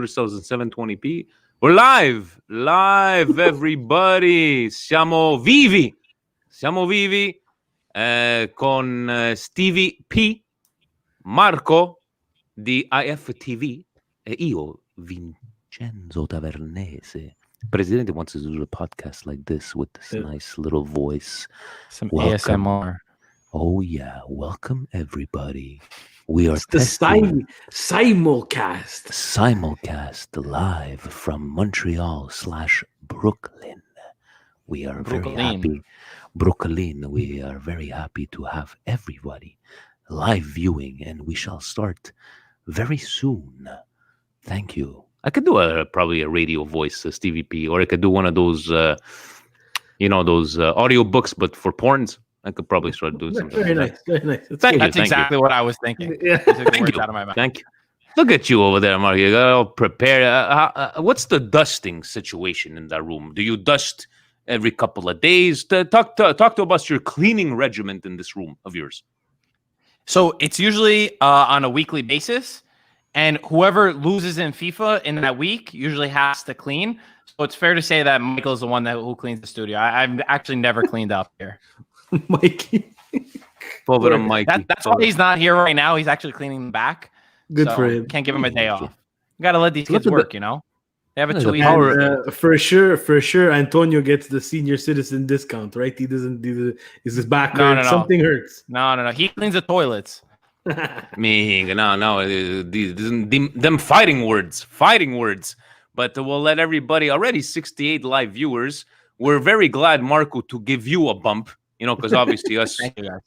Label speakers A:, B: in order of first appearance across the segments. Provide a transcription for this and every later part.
A: ourselves in 720p. We're live, everybody. Siamo vivi con Stevie P, Marco di IFTV e io, Vincenzo Tavernese. Presidente wants to do the podcast like this with this nice little voice.
B: Some ASMR.
A: Oh yeah, welcome everybody. We are
C: the Simulcast.
A: Simulcast live from Montreal/Brooklyn. We are very happy. Brooklyn. We are very happy to have everybody live viewing, and we shall start very soon. Thank you. I could do probably a radio voice, Stevie P, or I could do one of those, those audio books, but for porns. I could probably start doing something.
C: Very nice.
B: That's exactly what I was thinking.
C: Yeah.
A: Thank you.
B: Out of my mouth.
A: Thank you. Look at you over there, Mark. You got all prepared. What's the dusting situation in that room? Do you dust every couple of days? Talk to us about your cleaning regimen in this room of yours.
B: So it's usually on a weekly basis, and whoever loses in FIFA in that week usually has to clean. So it's fair to say that Michael's the one who cleans the studio. I've actually never cleaned up here.
C: Mikey.
B: That's why he's not here right now. He's actually cleaning the back.
C: Good for him.
B: Can't give him a day off. You got to let these kids work, They have a 2
C: year. For sure, Antonio gets the senior citizen discount, right? He doesn't do the. Is his back hurt? No. Something hurts.
B: No. He cleans the toilets.
A: Them fighting words. But we'll let everybody. Already 68 live viewers. We're very glad, Marco, to give you a bump. Because obviously us,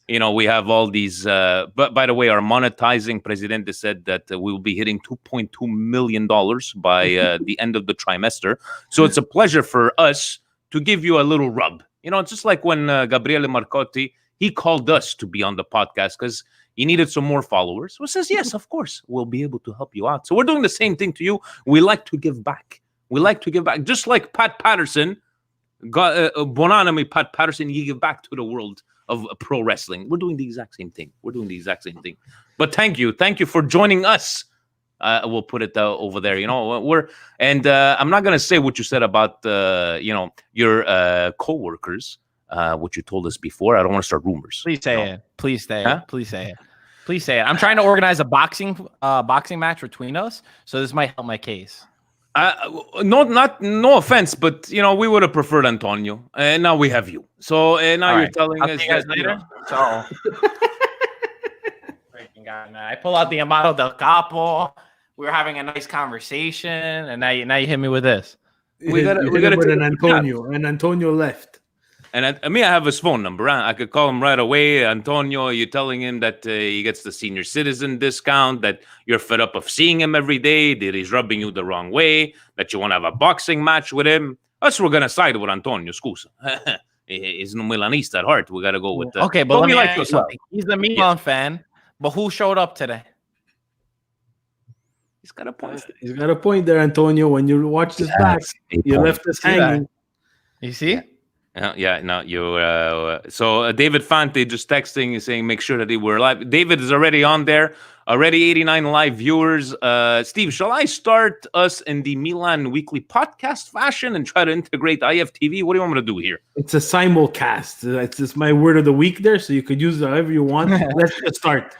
A: we have all these. But by the way, our monetizing Presidente said that we will be hitting $2.2 million by the end of the trimester. So it's a pleasure for us to give you a little rub. It's just like when Gabriele Marcotti, he called us to be on the podcast because he needed some more followers. So he says, yes, of course, we'll be able to help you out. So we're doing the same thing to you. We like to give back. Just like Pat Patterson. Bonanami Pat Patterson, you give back to the world of pro wrestling. We're doing the exact same thing. But thank you for joining us. We'll put it over there. I'm not gonna say what you said about your co-workers, what you told us before. I don't want to start rumors.
B: Please say it. Please say it. I'm trying to organize a boxing match between us, so this might help my case.
A: No offense, but we would have preferred Antonio, and now we have you. So now you're telling us
B: that later. So freaking God, man! I pull out the Amado del Capo. We were having a nice conversation, and now you hit me with this.
C: We got an Antonio, and Antonio left.
A: And I have his phone number. I could call him right away. Antonio, you're telling him that he gets the senior citizen discount, that you're fed up of seeing him every day, that he's rubbing you the wrong way, that you want to have a boxing match with him. Us, we're going to side with Antonio, scusa. He's no Milanista at heart. We got to go with that.
B: Okay, but let me ask you something. He's a Milan fan, but who showed up today?
A: He's got a point.
C: He's got a point there, Antonio. When you watch this back, you left us hanging.
B: You see?
A: So David Fante just texting saying make sure that they were live. David is already on there. Already 89 live viewers. Steve, shall I start us in the Milan weekly podcast fashion and try to integrate IFTV? What do you want me to do here?
C: It's a simulcast. It's my word of the week there, so you could use it however you want. Let's just start.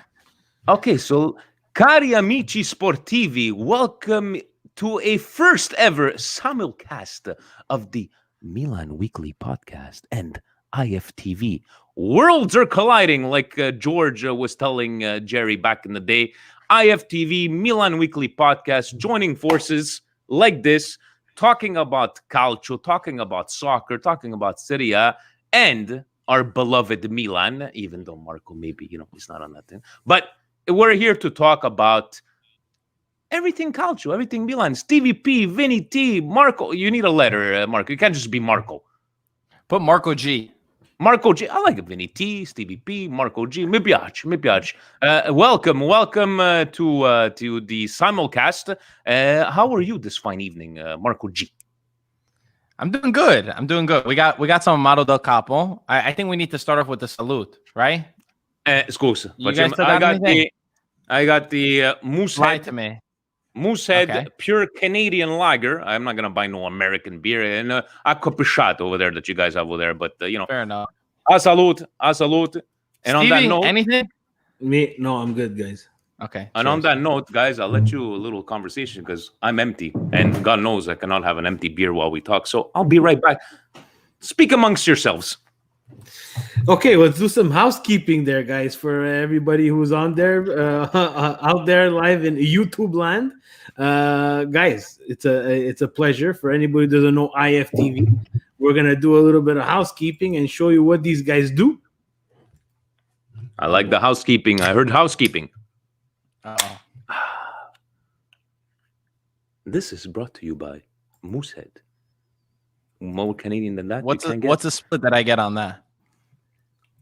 A: Okay, so cari amici sportivi, welcome to a first ever simulcast of the Milan Weekly Podcast and IFTV. Worlds are colliding, like George was telling Jerry back in the day. IFTV, Milan Weekly Podcast, joining forces like this, talking about Calcio, talking about soccer, talking about Serie A, and our beloved Milan, even though Marco maybe, he's not on that thing. But we're here to talk about everything Calcio, everything Milan. Stevie P, Vinny T, Marco. You need a letter, Marco. You can't just be Marco.
B: Put Marco G.
A: Marco G. I like it. Vinny T, Stevie P, Marco G. Mi piace. Welcome to the simulcast. How are you this fine evening, Marco G?
B: I'm doing good. We got some Amado del Capo. I think we need to start off with the salute, right?
A: Scusa.
B: You guys still got anything?
A: I got the Moose
B: Lie
A: head.
B: to me.
A: Moosehead,
B: Okay.
A: pure Canadian lager. I'm not gonna buy no American beer and a Copichat over there that you guys have over there. But
B: Fair enough.
A: a salud, a salud. And on that
B: Stevie,
A: note,
B: anything?
C: No, I'm good, guys.
B: Okay.
A: and on
B: cheers.
A: that note, guys, I'll let you a little conversation because I'm empty, and God knows I cannot have an empty beer while we talk. So I'll be right back. Speak amongst yourselves.
C: Okay, let's do some housekeeping there, guys, for everybody who's on there, out there live in YouTube land. Guys, it's a pleasure. For anybody who doesn't know IFTV, we're gonna do a little bit of housekeeping and show you what these guys do.
A: I like the housekeeping. I heard housekeeping.
B: Uh-oh.
A: This is brought to you by Moosehead. More Canadian than that.
B: What's
A: you can't
B: what's
A: get.
B: the split that I get on that?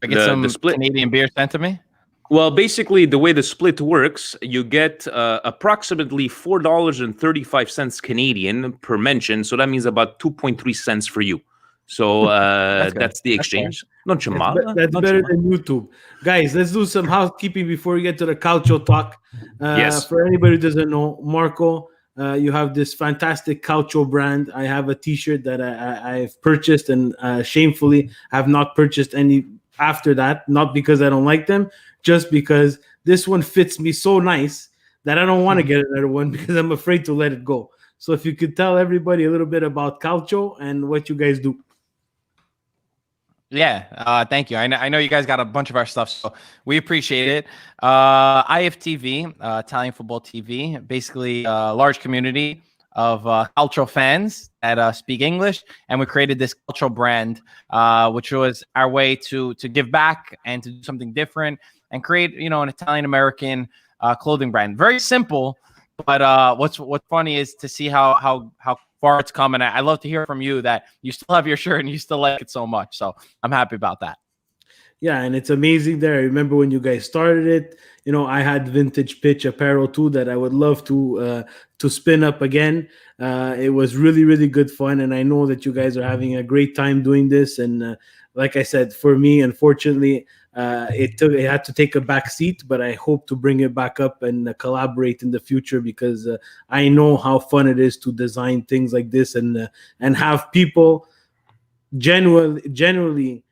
B: I get
A: The
B: some
A: split-
B: Canadian beer sent to me.
A: Well, basically, the way the split works, you get approximately $4.35 Canadian per mention. So that means about 2.3 cents for you. So
B: That's good.
A: that's the
B: That's fair.
A: exchange. Non c'è
C: That's,
A: male,
C: that's
A: non c'è
C: better
A: male.
C: than YouTube. Guys, let's do some housekeeping before we get to the Calcio talk.
A: Yes.
C: For anybody who doesn't know, Marco, you have this fantastic Calcio brand. I have a T-shirt that I've purchased and shamefully have not purchased any after that. Not because I don't like them, just because this one fits me so nice that I don't want to get another one because I'm afraid to let it go. So if you could tell everybody a little bit about Calcio and what you guys do.
B: Yeah, thank you. I know you guys got a bunch of our stuff, so we appreciate it. IFTV, Italian Football TV, basically a large community of Calcio fans that speak English, and we created this Calcio brand, which was our way to give back and to do something different and create, an Italian American clothing brand. Very simple, but what's funny is to see how far it's come. And I love to hear from you that you still have your shirt and you still like it so much. So I'm happy about that.
C: Yeah, and it's amazing there. I remember when you guys started it. I had vintage pitch apparel too that I would love to spin up again. It was really, really good fun, and I know that you guys are having a great time doing this. And like I said, for me, unfortunately, it had to take a back seat, but I hope to bring it back up and collaborate in the future because I know how fun it is to design things like this and have people genuinely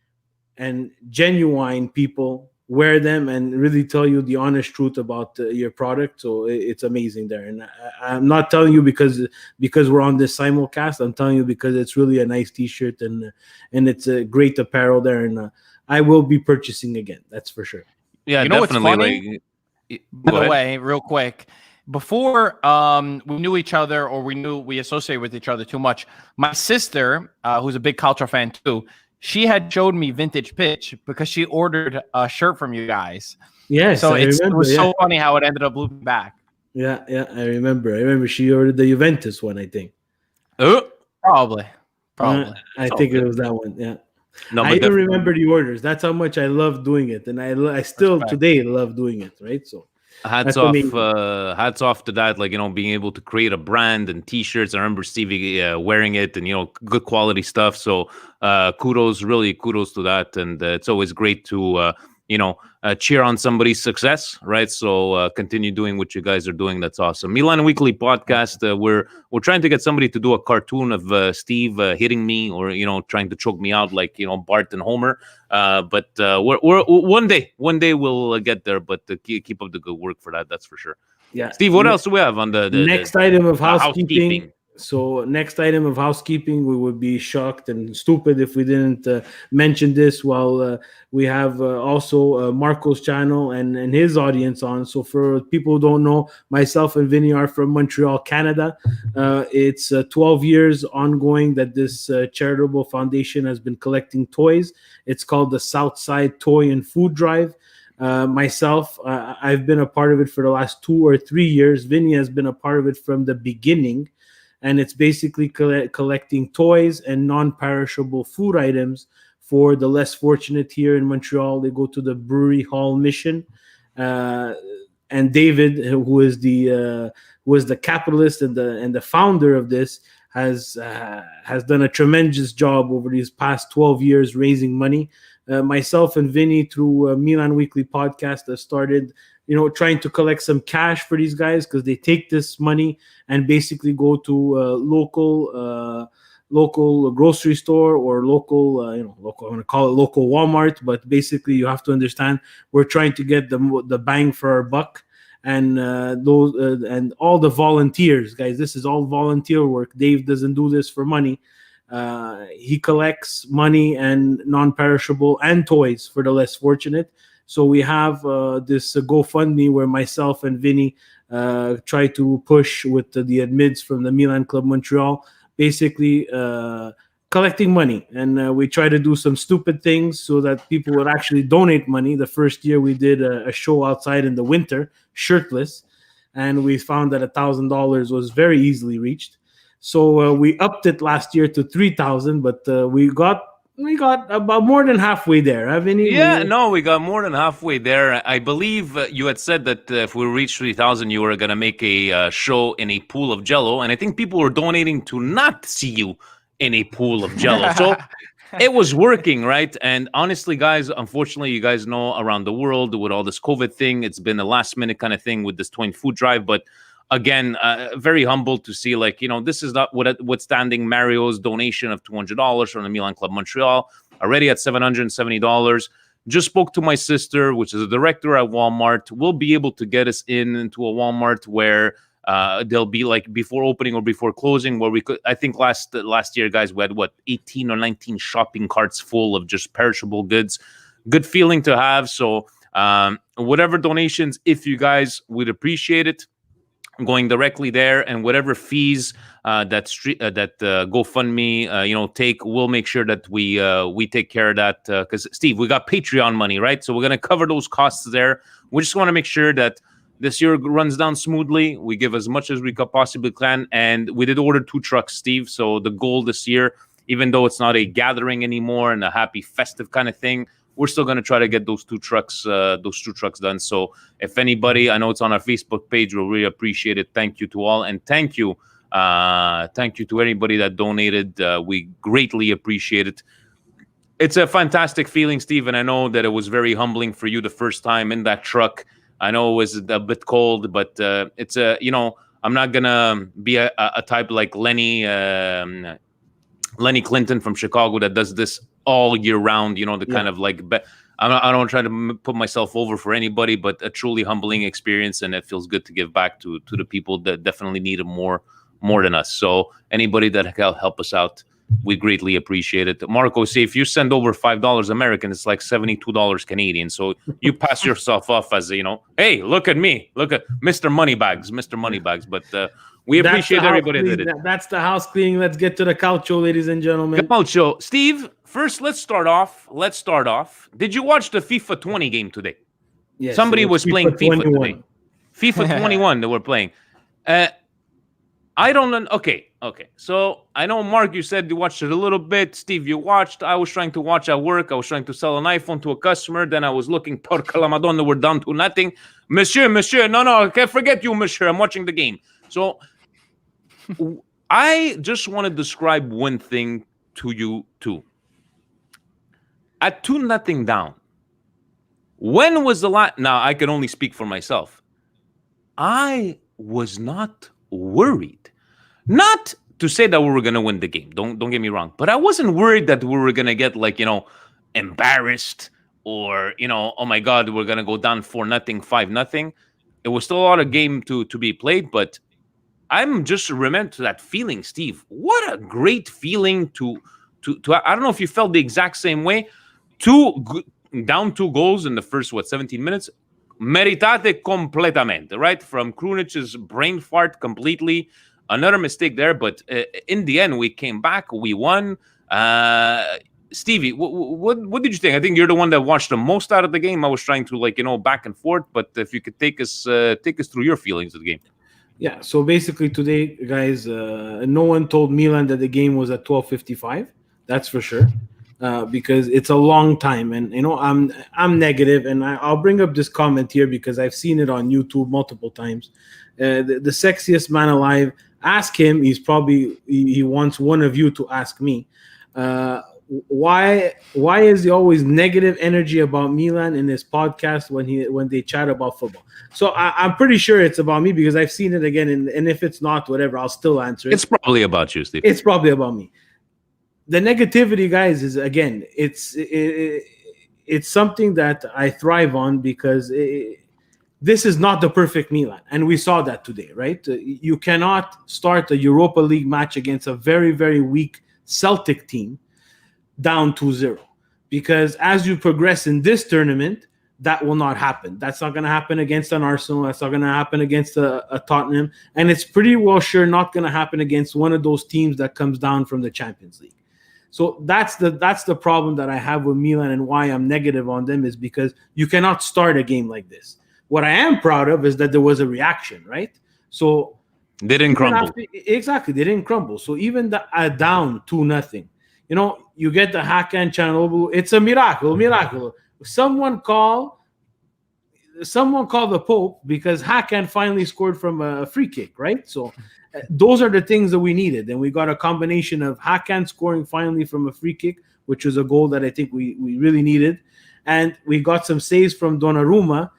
C: and genuine people wear them and really tell you the honest truth about your product. So it's amazing there. And I'm not telling you because we're on this simulcast. I'm telling you because it's really a nice T-shirt and it's a great apparel there. And I will be purchasing again. That's for sure.
A: Yeah,
B: You know what's
A: definitely.
B: funny? By the way, real quick, before we knew each other or we associated with each other too much, my sister, who's a big Calcio fan too, she had showed me Vintage Pitch because she ordered a shirt from you guys.
C: Yes,
B: so it was
C: yeah.
B: so funny how it ended up looping back.
C: Yeah, I remember she ordered the Juventus one, I think.
B: Probably.
C: I think it was that one. Yeah.
A: No,
C: I even remember the orders. That's how much I love doing it, and I still today love doing it. Right, so
A: hats off to that. Like being able to create a brand and T-shirts. I remember Stevie wearing it, and good quality stuff. So kudos to that, and it's always great to cheer on somebody's success, right? So continue doing what you guys are doing. That's awesome. Milan Weekly Podcast. We're trying to get somebody to do a cartoon of Steve hitting me or trying to choke me out like Bart and Homer. But we're one day we'll get there. But keep up the good work for that. That's for sure.
C: Yeah,
A: Steve. What else do we have on the
C: next item of housekeeping? So next item of housekeeping, we would be shocked and stupid if we didn't mention this while we have also Marco's channel and his audience on. So for people who don't know, myself and Vinny are from Montreal, Canada. It's 12 years ongoing that this charitable foundation has been collecting toys. It's called the Southside Toy and Food Drive. Myself, I've been a part of it for the last 2 or 3 years. Vinny has been a part of it from the beginning. And it's basically collecting toys and non-perishable food items for the less fortunate here in Montreal. They go to the Brewery Hall mission, and David, who is the capitalist and the founder of this, has done a tremendous job over these past 12 years raising money. Myself and Vinny through Milan Weekly Podcast have started trying to collect some cash for these guys, because they take this money and basically go to local grocery store or local, local. I'm going to call it local Walmart, but basically you have to understand we're trying to get the bang for our buck. And those and all the volunteers, guys, this is all volunteer work. Dave doesn't do this for money. He collects money and non-perishable and toys for the less fortunate. So we have this GoFundMe where myself and Vinny try to push with the admins from the Milan Club Montreal, basically collecting money. And we try to do some stupid things so that people would actually donate money. The first year we did a show outside in the winter, shirtless, and we found that $1,000 was very easily reached. So we upped it last year to 3,000, but we got about more than halfway there.
A: We got more than halfway there. I believe you had said that if we reach 3,000, you were going to make a show in a pool of Jello, and I think people were donating to not see you in a pool of Jello. So it was working, right? And honestly, guys, unfortunately, you guys know around the world with all this COVID thing, it's been a last minute kind of thing with this Twin Food Drive. But again, very humbled to see, this is not withstanding Mario's donation of $200 from the Milan Club Montreal, already at $770. Just spoke to my sister, which is a director at Walmart. We'll be able to get us into a Walmart where they'll be before opening or before closing, where we could. I think last year, guys, we had 18 or 19 shopping carts full of just perishable goods. Good feeling to have. So whatever donations, if you guys would appreciate it, going directly there, and whatever fees that GoFundMe take, we'll make sure that we take care of that, because Steve, we got Patreon money, right? So we're going to cover those costs there. We just want to make sure that this year runs down smoothly. We give as much as we could possibly can, and we did order 2 trucks, Steve. So the goal this year, even though it's not a gathering anymore and a happy festive kind of thing, we're still going to try to get those two trucks done. So if anybody, I know it's on our Facebook page, we'll really appreciate it. Thank you to all, and thank you to anybody that donated. We greatly appreciate it. It's a fantastic feeling, Steve, and I know that it was very humbling for you the first time in that truck. I know it was a bit cold, but it's I'm not gonna be a type like Lenny Clinton from Chicago that does this all year round. Kind of I don't try to put myself over for anybody, but a truly humbling experience, and it feels good to give back to the people that definitely need it more than us. So anybody that can help us out, we greatly appreciate it. Marco, say if you send over $5 American, it's like $72 Canadian. So you pass yourself off as hey, look at me, look at Mr. Moneybags. But we appreciate everybody that did it.
C: That's the house cleaning. Let's get to the Calcio, ladies and gentlemen.
A: Calcio, Steve. First, let's start off. Did you watch the FIFA 20 game today?
C: Yes.
A: Somebody was playing FIFA today. FIFA 21 that we're playing. I don't know. Okay. So I know, Mark, you said you watched it a little bit. Steve, you watched. I was trying to watch at work. I was trying to sell an iPhone to a customer. Then I was looking. Porca la Madonna, we're down to nothing. Monsieur. No, I can't forget you, monsieur. I'm watching the game. So I just want to describe one thing to you, too. At 2-0 down, when was the last? Now, I can only speak for myself. I was not worried. Not to say that we were going to win the game. Don't get me wrong. But I wasn't worried that we were going to get embarrassed or, oh my God, we're going to go down 4-0, 5-0. It was still a lot of game to be played, but I'm just remember that feeling, Steve. What a great feeling to I don't know if you felt the exact same way. Down 2 goals in the first 17 minutes, meritate completamente, right? From Krunić's brain fart completely. Another mistake there, but in the end, we came back, we won. Stevie, what did you think? I think you're the one that watched the most out of the game. I was trying to back and forth, but if you could take us through your feelings of the game.
C: Yeah, so basically today, guys, no one told Milan that the game was at 12:55. That's for sure. Because it's a long time, and I'm negative, and I'll bring up this comment here because I've seen it on YouTube multiple times. The sexiest man alive, ask him. He wants one of you to ask me. why is he always negative energy about Milan in his podcast when they chat about football? So I'm pretty sure it's about me because I've seen it again, and if it's not, whatever, I'll still answer it.
A: It's probably about you, Steve.
C: It's probably about me. The negativity, guys, is again, it's something that I thrive on because this is not the perfect Milan, and we saw that today, right? You cannot start a Europa League match against a very, very weak Celtic team down 2-0, because as you progress in this tournament, that will not happen. That's not going to happen against an Arsenal. That's not going to happen against a Tottenham, and it's pretty well sure not going to happen against one of those teams that comes down from the Champions League. So that's the problem that I have with Milan, and why I'm negative on them is because you cannot start a game like this. What I am proud of is that there was a reaction, right? So
A: they didn't crumble.
C: Exactly, they didn't crumble. So even down 2-0, you get the Hakan Çalhanoğlu. It's a miracle. Someone call the Pope because Hakan finally scored from a free kick, right? So those are the things that we needed. And we got a combination of Hakan scoring finally from a free kick, which was a goal that I think we really needed. And we got some saves from Donnarumma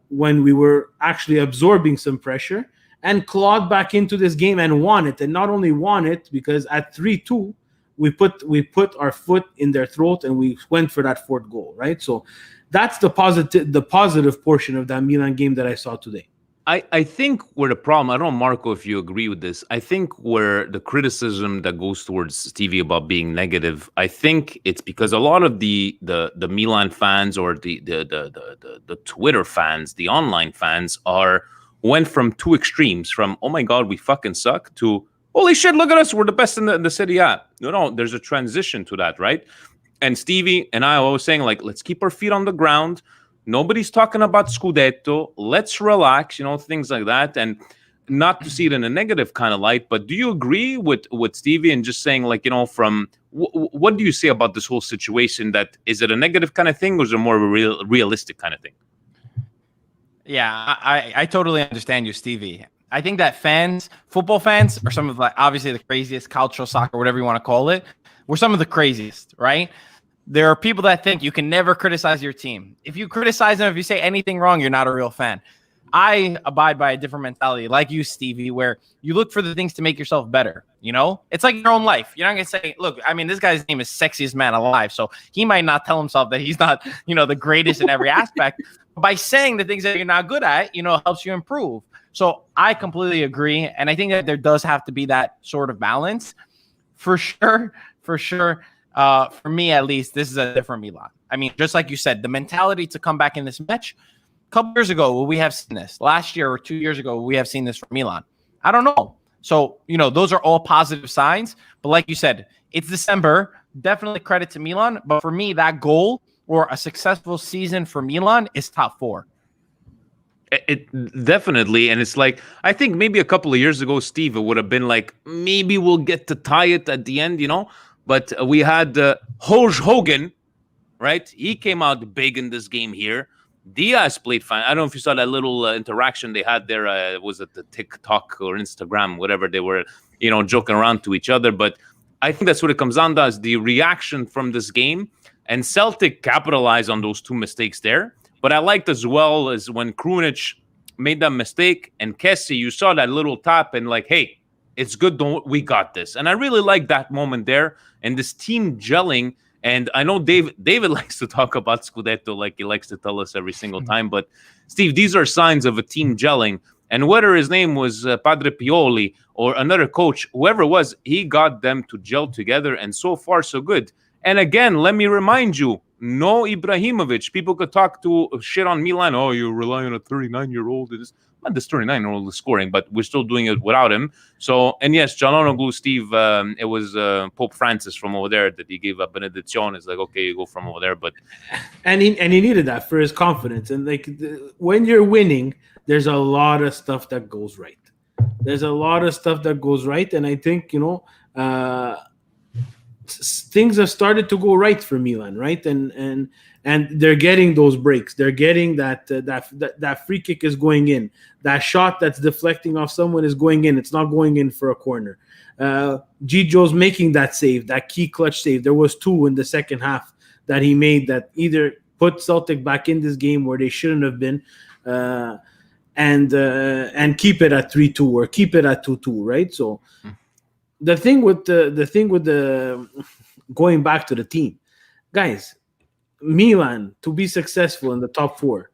C: when we were actually absorbing some pressure, and clawed back into this game and won it. And not only won it, because at 3-2, we put our foot in their throat and we went for that fourth goal, right? So that's the positive portion of that Milan game that I saw today.
A: I think where the problem, I don't know, Marco, if you agree with this, I think where the criticism that goes towards Stevie about being negative, I think it's because a lot of the Milan fans or the Twitter fans, the online fans went from two extremes, from, oh my God, we fucking suck, to, holy shit, look at us, we're the best in the Serie A. No, there's a transition to that, right? And Stevie and I are always saying, like, let's keep our feet on the ground. Nobody's talking about Scudetto. Let's relax, things like that. And not to see it in a negative kind of light, but do you agree with Stevie and just saying, like, what do you say about this whole situation? That is it a negative kind of thing, or is it more of a realistic kind of thing?
B: Yeah, I totally understand you, Stevie. I think that football fans, are some of obviously the craziest, Calcio, soccer, whatever you want to call it. We're some of the craziest, right? There are people that think you can never criticize your team. If you criticize them, if you say anything wrong, you're not a real fan. I abide by a different mentality, like you, Stevie, where you look for the things to make yourself better. It's like your own life. You're not going to say, look, I mean, this guy's name is sexiest man alive. So he might not tell himself that he's not, the greatest in every aspect. But by saying the things that you're not good at, helps you improve. So I completely agree. And I think that there does have to be that sort of balance. For sure. For me, at least, this is a different Milan. I mean, just like you said, the mentality to come back in this match, a couple years ago, will we have seen this? Last year or 2 years ago, will we have seen this from Milan? I don't know. So, those are all positive signs. But like you said, it's December. Definitely credit to Milan. But for me, that goal or a successful season for Milan is top 4.
A: It definitely, and it's like, I think maybe a couple of years ago, Steve, it would have been like, maybe we'll get to tie it at the end, But we had Hogan, right? He came out big in this game here. Diaz played fine. I don't know if you saw that little interaction they had there. Was it the TikTok or Instagram, whatever they were, joking around to each other. But I think that's what it comes down to, is the reaction from this game. And Celtic capitalized on those two mistakes there. But I liked as well as when Krunic made that mistake, and Kessie, you saw that little tap and like, hey, it's good. We got this. And I really like that moment there and this team gelling. And I know David likes to talk about Scudetto like he likes to tell us every single time. But, Steve, these are signs of a team gelling. And whether his name was Padre Pioli or another coach, whoever it was, he got them to gel together. And so far, so good. And again, let me remind you, no Ibrahimovic. People could talk to shit on Milan. Oh, you rely on a 39-year-old. Not this 39-year-old is scoring, but we're still doing it without him. So, and yes, Çalhanoğlu, Steve, it was Pope Francis from over there that he gave a benediction. It's like, okay, you go from over there. But
C: and he needed that for his confidence. And like when you're winning, there's a lot of stuff that goes right. And I think, things have started to go right for Milan, right? And and they're getting those breaks. They're getting that free kick is going in. That shot that's deflecting off someone is going in. It's not going in for a corner. Gijo's making that save, that key clutch save. There was 2 in the second half that he made that either put Celtic back in this game where they shouldn't have been, and keep it at 3-2 or keep it at 2-2, right? So the thing with the going back to the team, guys, Milan to be successful in the top 4,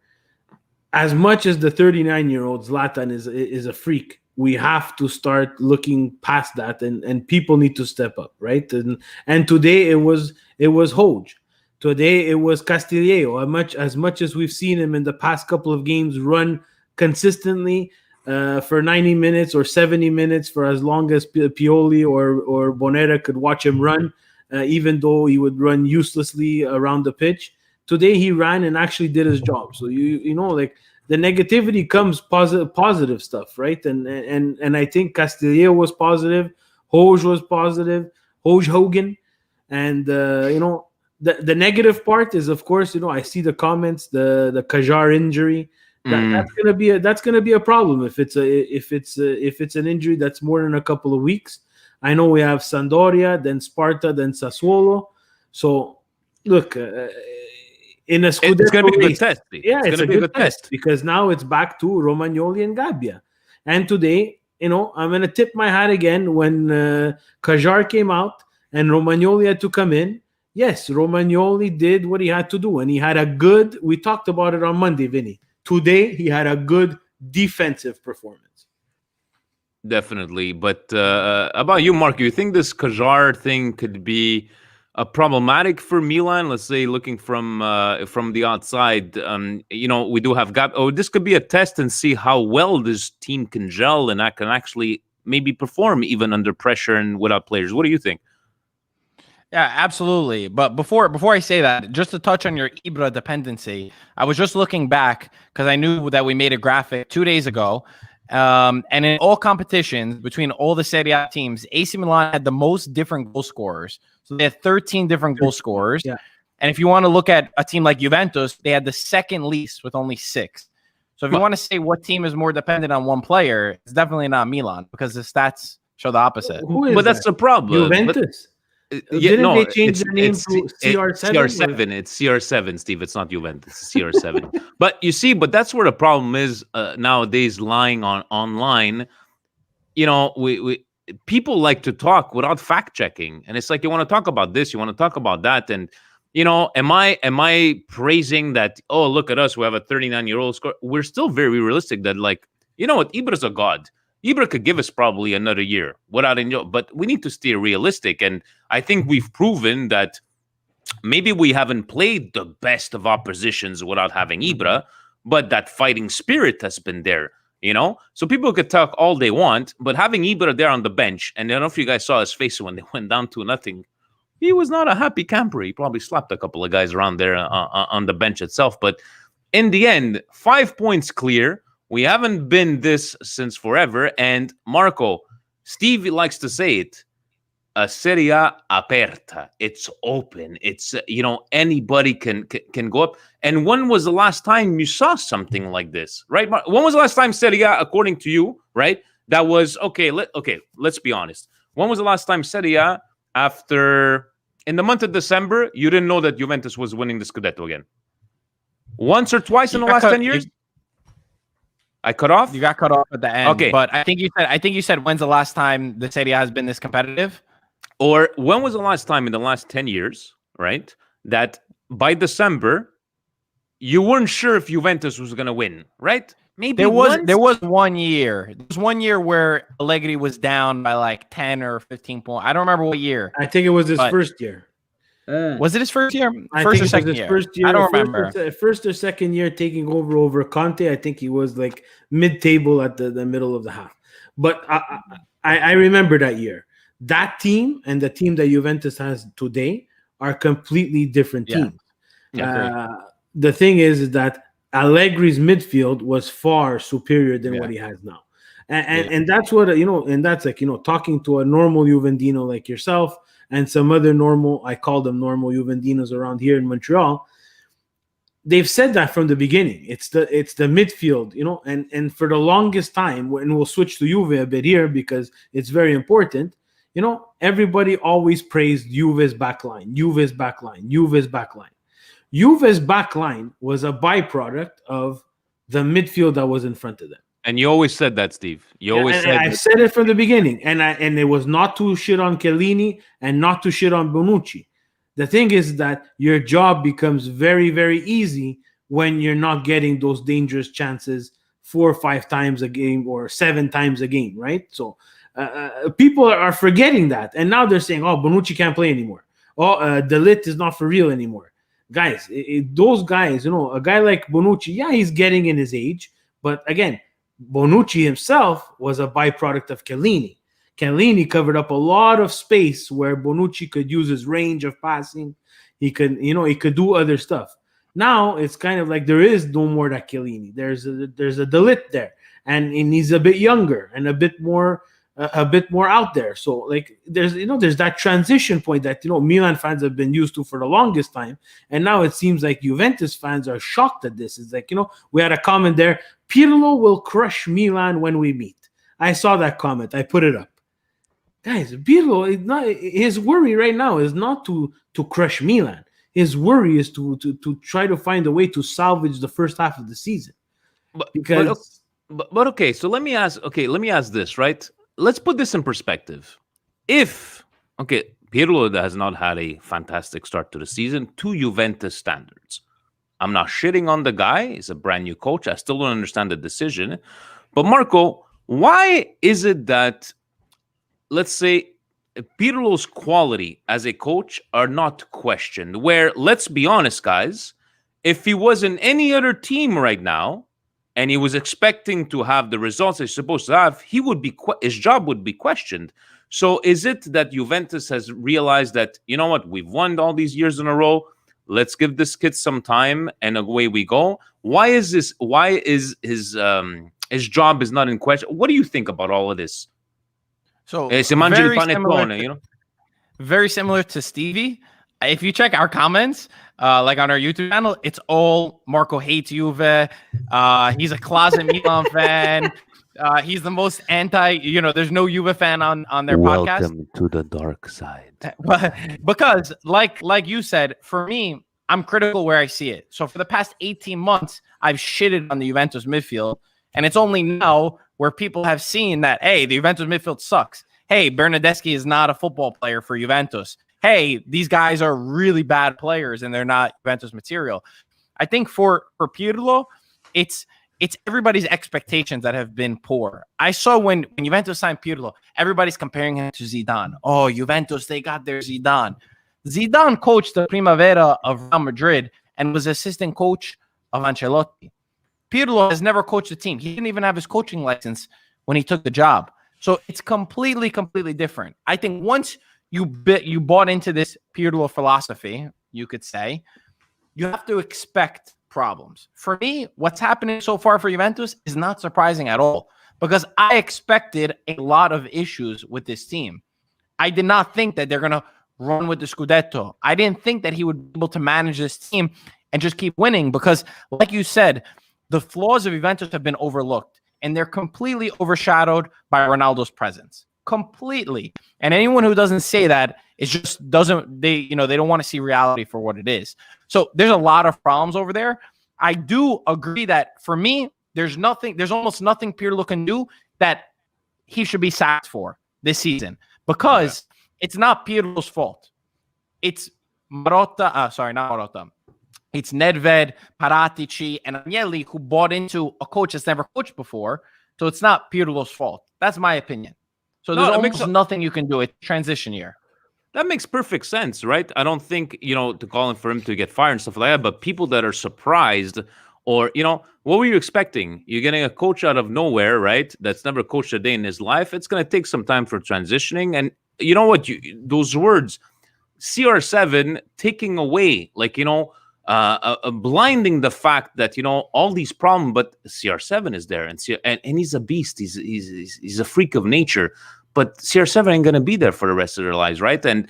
C: as much as the 39-year-old Zlatan is a freak, we have to start looking past that, and people need to step up, right? And today it was Hoj. Today it was Castillejo. As much as we've seen him in the past couple of games run consistently for 90 minutes or 70 minutes for as long as Pioli or Bonera could watch him run, even though he would run uselessly around the pitch. Today he ran and actually did his job. So you know, like, the negativity comes positive stuff, right? And I think Castillejo was positive, Hoj was positive, Hogan, and you know, the negative part is, of course, you know, I see the comments, the Kajar injury. That's gonna be a problem if it's an injury that's more than a couple of weeks. I know we have Sampdoria, then Sparta, then Sassuolo. So look. In a Scudetto
A: it's going to be a
C: race.
A: good test.
C: Yeah, it's going to be a good test because now it's back to Romagnoli and Gabbia. And today, you know, I'm going to tip my hat again when Kajar came out and Romagnoli had to come in. Yes, Romagnoli did what he had to do, and he had we talked about it on Monday, Vinny. Today, he had a good defensive performance.
A: Definitely. But about you, Mark, you think this Kajar thing could be problematic for Milan? Let's say, looking from the outside, you know, we do have this could be a test and see how well this team can gel and can actually maybe perform even under pressure and without players. What do you think?
B: Yeah, absolutely. But before I say that, just to touch on your Ibra dependency, I was just looking back because I knew that we made a graphic 2 days ago. And in all competitions between all the Serie A teams, AC Milan had the most different goal scorers. So they had 13 different goal scorers. Yeah. And if you want to look at a team like Juventus, they had the second least with only 6. So if you want to say what team is more dependent on one player, it's definitely not Milan because the stats show the opposite.
A: But that's the problem.
C: Juventus. Didn't they change their name to CR7?
A: CR7. It's CR7, Steve. It's not Juventus. It's CR7. But you see, that's where the problem is nowadays, lying online. You know, we people like to talk without fact checking, and it's like, you want to talk about this, you want to talk about that, and you know, am I praising that? Oh, look at us, we have a 39-year-old score. We're still very realistic that, like, you know what, Ibra's a god. Ibra could give us probably another year without any, but we need to stay realistic, and I think we've proven that maybe we haven't played the best of oppositions without having Ibra, but that fighting spirit has been there. You know, so people could talk all they want, but having Ibra there on the bench, and I don't know if you guys saw his face when they went down 2-0. He was not a happy camper. He probably slapped a couple of guys around there on the bench itself. But in the end, 5 points clear. We haven't been this since forever. And Marco, Steve likes to say it, a Serie A aperta. It's open. It's, you know, anybody can go up. And when was the last time you saw something like this, right? When was the last time Serie A, according to you, right? That was, okay, let's be honest. When was the last time Serie A, after, in the month of December, you didn't know that Juventus was winning the Scudetto again? Once or twice in the last 10 years? I cut off?
B: You got cut off at the end.
A: Okay.
B: But I think you said when's the last time the Serie A has been this competitive?
A: Or when was the last time in the last 10 years, right, that by December, you weren't sure if Juventus was going to win, right? Maybe
B: there was 1 year. There was 1 year where Allegri was down by like 10 or 15 points. I don't remember what year.
C: I think it was his first year.
B: Was it his first year?
C: First or second year? I
B: don't remember.
C: First or second year taking over Conte. I think he was like mid-table at the middle of the half. But I remember that year. That team and the team that Juventus has today are completely different teams. The thing is that Allegri's midfield was far superior than what he has now. And that's what, you know, and that's like, you know, talking to a normal Juventino like yourself and some other normal, I call them normal Juventinos around here in Montreal, they've said that from the beginning. It's the midfield, and for the longest time, and we'll switch to Juve a bit here because it's very important. Everybody always praised Juve's backline. Juve's backline was a byproduct of the midfield that was in front of them.
A: And you always said that, Steve.
C: I said it from the beginning, and it was not to shit on Chiellini and not to shit on Bonucci. The thing is that your job becomes very, very easy when you're not getting those dangerous chances 4 or 5 times a game or 7 times a game, right? So people are forgetting that, and now they're saying, "Oh, Bonucci can't play anymore. Oh, De Ligt is not for real anymore." Guys, those guys, a guy like Bonucci, yeah, he's getting in his age, but again, Bonucci himself was a byproduct of Chiellini. Chiellini covered up a lot of space where Bonucci could use his range of passing. He could do other stuff. Now it's kind of like there is no more that Chiellini. There's a De Ligt there, and he's a bit younger and a bit more out there. So like there's that transition point that Milan fans have been used to for the longest time, and now it seems like Juventus fans are shocked at this. It's like we had a comment there: Pirlo will crush Milan when we meet. I saw that comment. I put it up. Guys, Pirlo is not. His worry right now is not to crush Milan. His worry is to try to find a way to salvage the first half of the season.
A: But okay, so let me ask this, right? Let's put this in perspective. Pirlo has not had a fantastic start to the season to Juventus standards. I'm not shitting on the guy. He's a brand new coach. I still don't understand the decision. But Marco, why is it that, let's say, Pirlo's quality as a coach are not questioned? Where, let's be honest, guys, if he was in any other team right now, and he was expecting to have the results he's supposed to have, his job would be questioned. So is it that Juventus has realized that, you know what, we've won all these years in a row, let's give this kid some time, and away we go? Why is this? Why is his job is not in question? What do you think about all of this?
B: So
A: very
B: similar to Stevie. If you check our comments, like on our YouTube channel, it's all Marco hates Juve. He's a closet Milan fan. He's the most there's no Juve fan on their podcast.
A: Welcome to the dark side.
B: Because like you said, for me, I'm critical where I see it. So for the past 18 months, I've shitted on the Juventus midfield. And it's only now where people have seen that, hey, the Juventus midfield sucks. Hey, Bernardeschi is not a football player for Juventus. Hey, these guys are really bad players and they're not Juventus material. I think for Pirlo, it's everybody's expectations that have been poor. I saw when Juventus signed Pirlo, everybody's comparing him to Zidane. Oh, Juventus, they got their Zidane. Zidane coached the Primavera of Real Madrid and was assistant coach of Ancelotti. Pirlo has never coached a team. He didn't even have his coaching license when he took the job. So it's completely different. I think once you bought into this Pirlo philosophy, you could say, you have to expect problems. For me, what's happening so far for Juventus is not surprising at all because I expected a lot of issues with this team. I did not think that they're going to run with the Scudetto. I didn't think that he would be able to manage this team and just keep winning because, like you said, the flaws of Juventus have been overlooked and they're completely overshadowed by Ronaldo's presence. Completely. And anyone who doesn't say that is just they don't want to see reality for what it is. So there's a lot of problems over there. I do agree that for me, there's almost nothing Pirlo can do that he should be sacked for this season because it's not Pirlo's fault. It's not Marotta. It's Nedved, Paratici, and Agnelli who bought into a coach that's never coached before. So it's not Pirlo's fault. That's my opinion. So there's almost nothing you can do. It's transition year.
A: That makes perfect sense, right? I don't think, to call for him to get fired and stuff like that, but people that are surprised or, what were you expecting? You're getting a coach out of nowhere, right? That's never coached a day in his life. It's going to take some time for transitioning. And you know what? Those words, CR7, taking away, blinding the fact that all these problems, but CR7 is there, and he's a beast. He's a freak of nature. But CR7 ain't gonna be there for the rest of their lives, right? And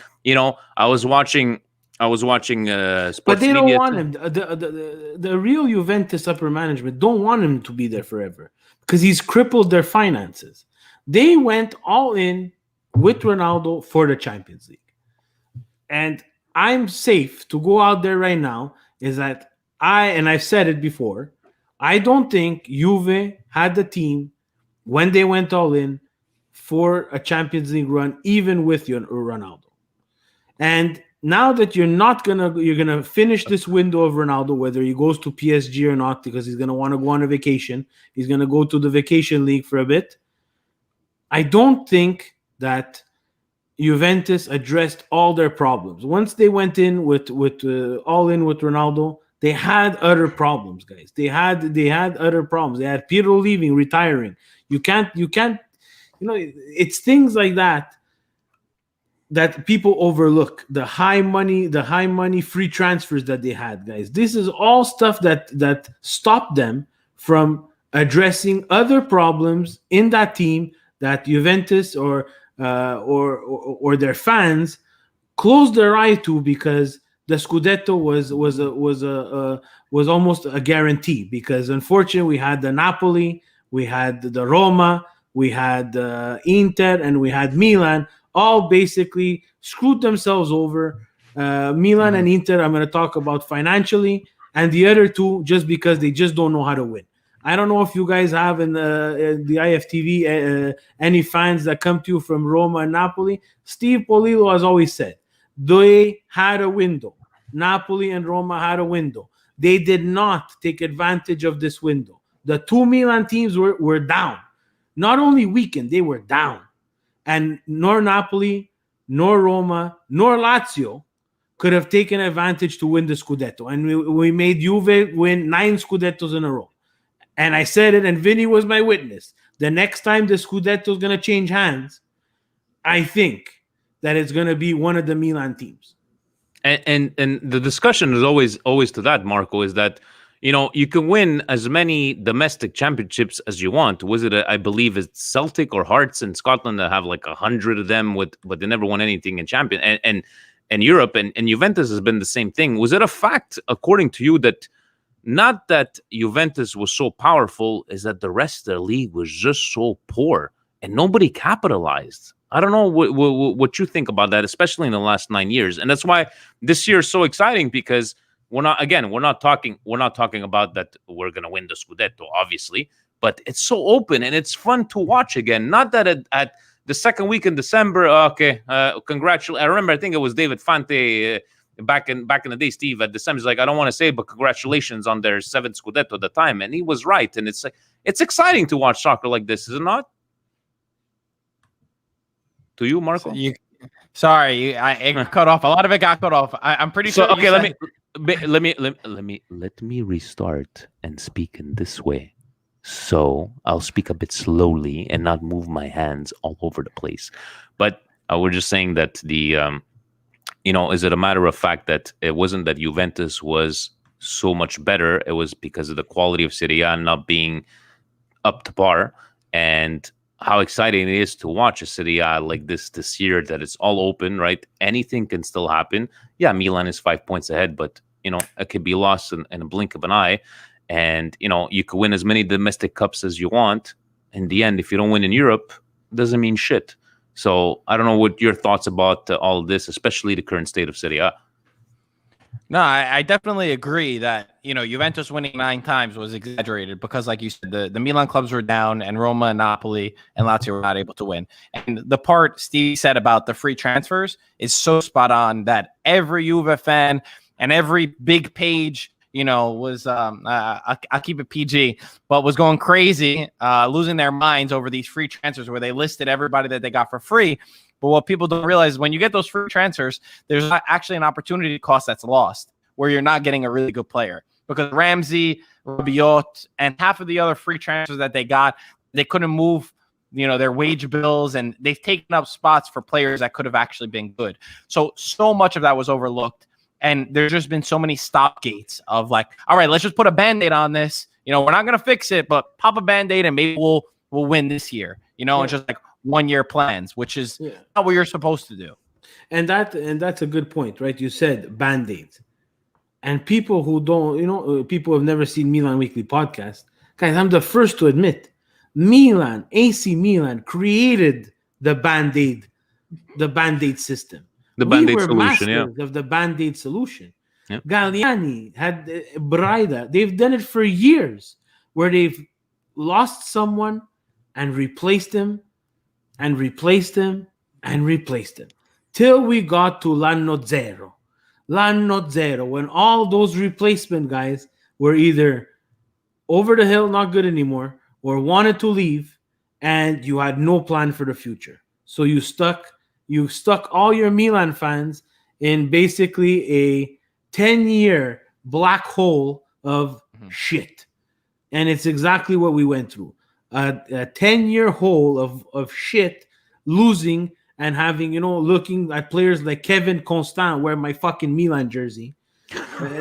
A: I was watching I was watching sports
C: but they don't
A: media
C: want
A: too.
C: him. The real Juventus upper management don't want him to be there forever because he's crippled their finances. They went all in with Ronaldo for the Champions League. And I'm safe to go out there right now is that I've said it before, I don't think Juve had the team when they went all in for a Champions League run, even with Ronaldo. And now that you're gonna finish this window of Ronaldo, whether he goes to PSG or not, because he's gonna want to go on a vacation, he's gonna go to the vacation league for a bit. I don't think that Juventus addressed all their problems. Once they went in with all in with Ronaldo, they had other problems, guys. They had other problems. They had Pirlo leaving, retiring. You can't, it's things like that people overlook. The high money free transfers that they had, guys. This is all stuff that stopped them from addressing other problems in that team that Juventus or their fans closed their eye to, because the Scudetto was almost a guarantee. Because unfortunately, we had the Napoli, we had the Roma, we had Inter, and we had Milan, all basically screwed themselves over. Milan and Inter, I'm going to talk about financially, and the other two just because they just don't know how to win. I don't know if you guys have in the IFTV any fans that come to you from Roma and Napoli. Steve Polillo has always said they had a window. Napoli and Roma had a window. They did not take advantage of this window. The two Milan teams were down. Not only weakened, they were down. And nor Napoli, nor Roma, nor Lazio could have taken advantage to win the Scudetto. And we made Juve win 9 Scudettos in a row. And I said it, and Vinny was my witness. The next time the Scudetto is going to change hands, I think that it's going to be one of the Milan teams.
A: And the discussion is always to that, Marco, is that, you can win as many domestic championships as you want. Was it, I believe it's Celtic or Hearts in Scotland that have like 100 of them, but they never won anything in champion and Europe, and Juventus has been the same thing. Was it a fact, according to you, that not that Juventus was so powerful, is that the rest of the league was just so poor and nobody capitalized? I don't know what you think about that, especially in the last 9 years. And that's why this year is so exciting, because we're not talking about that we're going to win the Scudetto, obviously, but it's so open and it's fun to watch again. Not that at the second week in December, congratulations. I remember, I think it was David Fante, back in the day, Steve, at December, he's like, I don't want to say it, but congratulations on their 7th Scudetto at the time. And he was right. And it's exciting to watch soccer like this, is it not? To you, Marco?
B: Sorry, it cut off. A lot of it got cut off. I'm pretty sure.
A: Okay, let me restart and speak in this way. So I'll speak a bit slowly and not move my hands all over the place. But we're just saying that is it a matter of fact that it wasn't that Juventus was so much better? It was because of the quality of Serie A not being up to par, and how exciting it is to watch a Serie A like this year, that it's all open, right? Anything can still happen. Yeah, Milan is 5 points ahead, but it could be lost in a blink of an eye. And you could win as many domestic cups as you want. In the end, if you don't win in Europe, it doesn't mean shit. So I don't know what your thoughts about all of this, especially the current state of Serie A.
B: No, I definitely agree that, Juventus winning 9 times was exaggerated, because like you said, the Milan clubs were down and Roma and Napoli and Lazio were not able to win. And the part Steve said about the free transfers is so spot on, that every Juve fan and every big page, was, I'll keep it PG, but was going crazy, losing their minds over these free transfers where they listed everybody that they got for free. But what people don't realize is when you get those free transfers, there's actually an opportunity cost that's lost, where you're not getting a really good player. Because Ramsey, Rabiot, and half of the other free transfers that they got, they couldn't move, their wage bills, and they've taken up spots for players that could have actually been good. So much of that was overlooked. And there's just been so many stopgates of like, all right, let's just put a Band-Aid on this. We're not going to fix it, but pop a Band-Aid and maybe we'll win this year. And just like 1 year plans, which is not what you're supposed to do.
C: And that's a good point, right? You said band-aids. And people who don't, people who have never seen Milan Weekly podcast, guys, I'm the first to admit, AC Milan created the band-aid system.
A: The
C: We
A: Band-Aid
C: were
A: solution,
C: masters of the band-aid solution.
A: Yeah.
C: Galliani had Braida. They've done it for years, where they've lost someone and replaced him and replaced him and replaced him till we got to l'anno zero, when all those replacement guys were either over the hill, not good anymore, or wanted to leave, and you had no plan for the future. So you stuck all your Milan fans in basically a 10-year black hole of shit. And it's exactly what we went through. A 10-year hole of shit, losing and having, looking at players like Kevin Constant wear my fucking Milan jersey.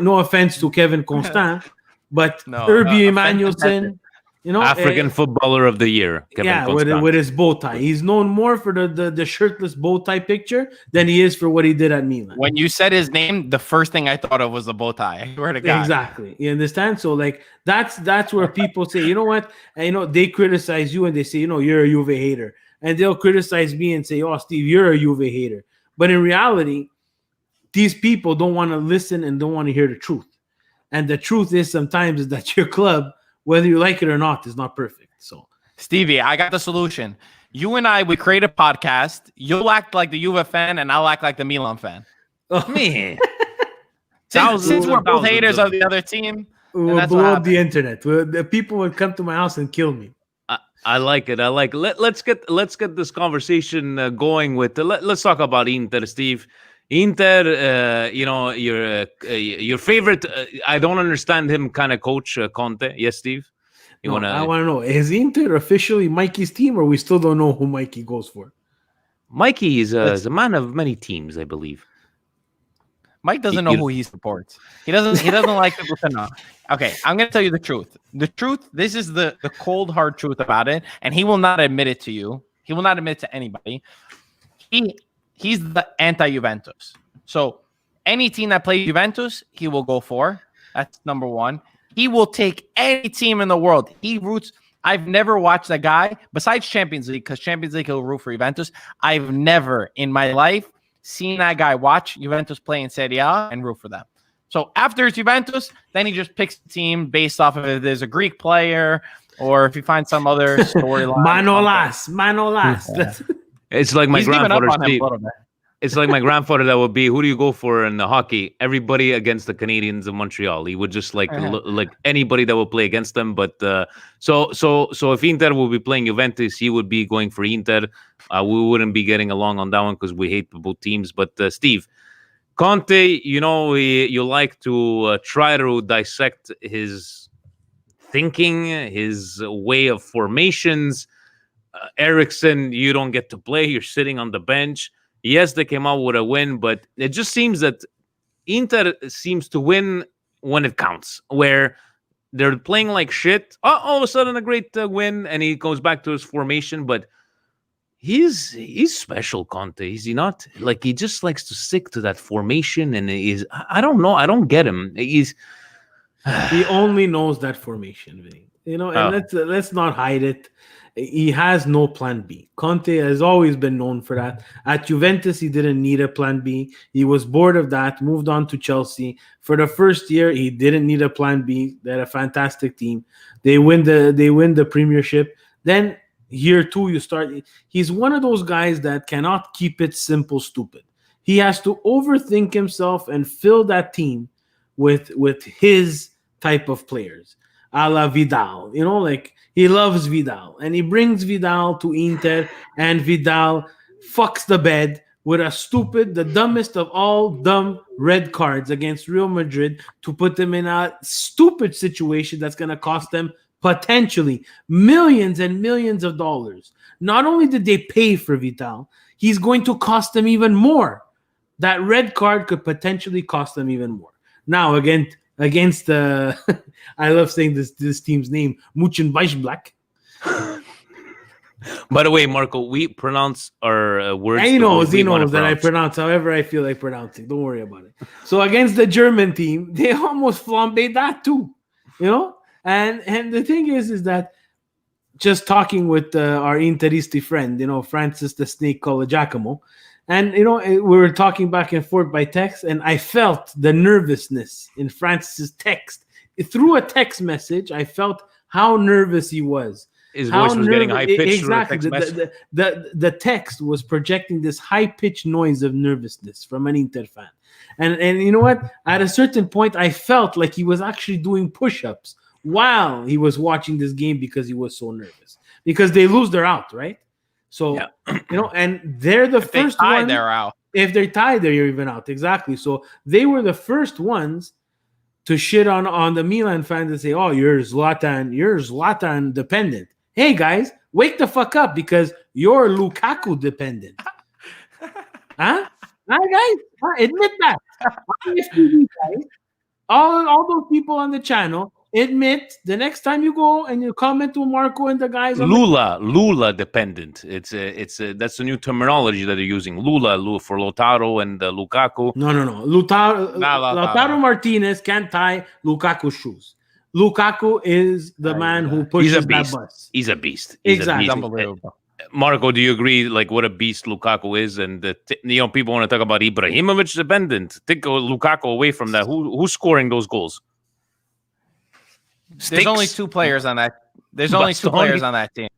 C: No offense to Kevin Constant, but Herbie Emanuelson,
A: African Footballer of the Year. Kevin
C: with his bow tie. He's known more for the shirtless bow tie picture than he is for what he did at Milan.
B: When you said his name, the first thing I thought of was the bow tie. I swear to God.
C: Exactly. You understand? So that's where people say, you know what? And, they criticize you and they say, you're a Juve hater. And they'll criticize me and say, oh, Steve, you're a Juve hater. But in reality, these people don't want to listen and don't want to hear the truth. And the truth is sometimes is that your club, whether you like it or not, is not perfect. So,
B: Stevie, I got the solution. You and I, we create a podcast. You'll act like the Juve fan, and I'll act like the Milan fan.
A: Oh, man.
B: Since we're both haters of the other team,
C: we'll blow up the internet. The people would come to my house and kill me.
A: I like it. Let's get this conversation going with. Let's talk about Inter, Steve. Inter, your favorite. I don't understand him, kind of coach Conte. Yes, Steve.
C: I want to know: is Inter officially Mikey's team, or we still don't know who Mikey goes for?
A: Mikey is a man of many teams, I believe.
B: Mike doesn't know who he supports. He doesn't like people to know. Okay, I'm going to tell you the truth. The truth, this is the cold, hard truth about it, and he will not admit it to you. He will not admit it to anybody. He's the anti-Juventus. So any team that plays Juventus, he will go for. That's number one. He will take any team in the world. He roots. I've never watched a guy, besides Champions League, because Champions League he'll root for Juventus. I've never in my life seen that guy watch Juventus play in Serie A and root for them. So after it's Juventus, then he just picks a team based off of if there's a Greek player or if he finds some other storyline.
C: Manolas.
B: Yeah.
A: It's like my grandfather. It's like my grandfather that would be, who do you go for in the hockey? Everybody against the Canadiens of Montreal. He would just like anybody that will play against them. But so if Inter will be playing Juventus, he would be going for Inter. We wouldn't be getting along on that one because we hate both teams. But Steve, Conte, you like to try to dissect his thinking, his way of formations. Eriksson, you don't get to play. You're sitting on the bench. Yes, they came out with a win, but it just seems that Inter seems to win when it counts, where they're playing like shit. All of a sudden, a great win, and he goes back to his formation. But he's special, Conte. Is he not? Like, he just likes to stick to that formation, and I don't know. I don't get him. He
C: only knows that formation, Vinny. And let's not hide it. He has no plan B. Conte has always been known for that. At Juventus, he didn't need a plan B. He was bored of that, moved on to Chelsea. For the first year, he didn't need a plan B. They had a fantastic team. They win the Premiership. Then year two, he's one of those guys that cannot keep it simple, stupid. He has to overthink himself and fill that team with his type of players. A la Vidal, he loves Vidal, and he brings Vidal to Inter, and Vidal fucks the bed with the dumbest of all dumb red cards against Real Madrid to put them in a stupid situation that's going to cost them potentially millions and millions of dollars. Not only did they pay for Vidal, he's going to cost them even more. That red card could potentially cost them even more. Now, again, against I love saying this team's name, Mönchengladbach.
A: By the way, Marco, we pronounce our words.
C: And he knows that I pronounce however I feel like pronouncing. Don't worry about it. So against the German team, they almost flambéed that too, And the thing is that just talking with our Interisti friend, Francis the Snake Colagiacomo, and we were talking back and forth by text, and I felt the nervousness in Francis's text. Through a text message, I felt how nervous he was.
A: His voice was getting high pitched.
C: Exactly. The text was projecting this high pitched noise of nervousness from an Inter fan. And you know what? At a certain point, I felt like he was actually doing push-ups while he was watching this game because he was so nervous. Because they lose, they're out, right? So, and they're the first one.
B: They're out.
C: If they tie, they're even out. Exactly. So they were the first ones to shit on the Milan fans and say, "Oh, you're Zlatan dependent." Hey guys, wake the fuck up because you're Lukaku dependent. Huh? Guys, admit that. IFTV guys, all those people on the channel, admit the next time you go and you comment to Marco and the guys.
A: Lula dependent. It's that's the new terminology that they're using. Lula for Lautaro and Lukaku.
C: No. Lautaro Martinez can't tie Lukaku's shoes. Lukaku is the man who pushes that bus.
A: He's a beast.
C: Exactly.
B: Unbelievable.
A: Marco, do you agree? Like what a beast Lukaku is, and people want to talk about Ibrahimovic dependent. Take Lukaku away from that. Who's scoring those goals?
B: There's only two players on that. Only two players on that team.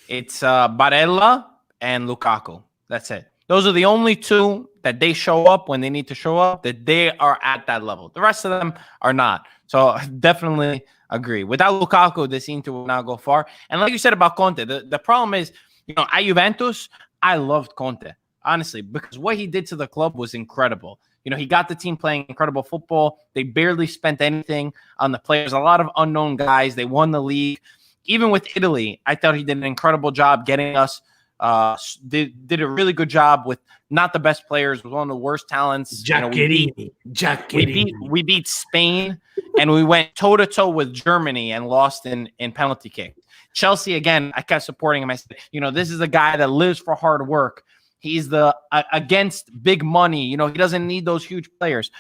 B: It's Barella and Lukaku. That's it. Those are the only two that they show up when they need to show up. That they are at that level. The rest of them are not. So definitely agree. Without Lukaku, this Inter will not go far. And like you said about Conte, the problem is, at Juventus, I loved Conte, honestly, because what he did to the club was incredible. He got the team playing incredible football. They barely spent anything on the players. A lot of unknown guys. They won the league. Even with Italy, I thought he did an incredible job getting us. Did a really good job with not the best players, with one of the worst talents. We beat Spain, and we went toe-to-toe with Germany and lost in penalty kick. Chelsea, again, I kept supporting him. I said, this is a guy that lives for hard work. He's against big money. He doesn't need those huge players.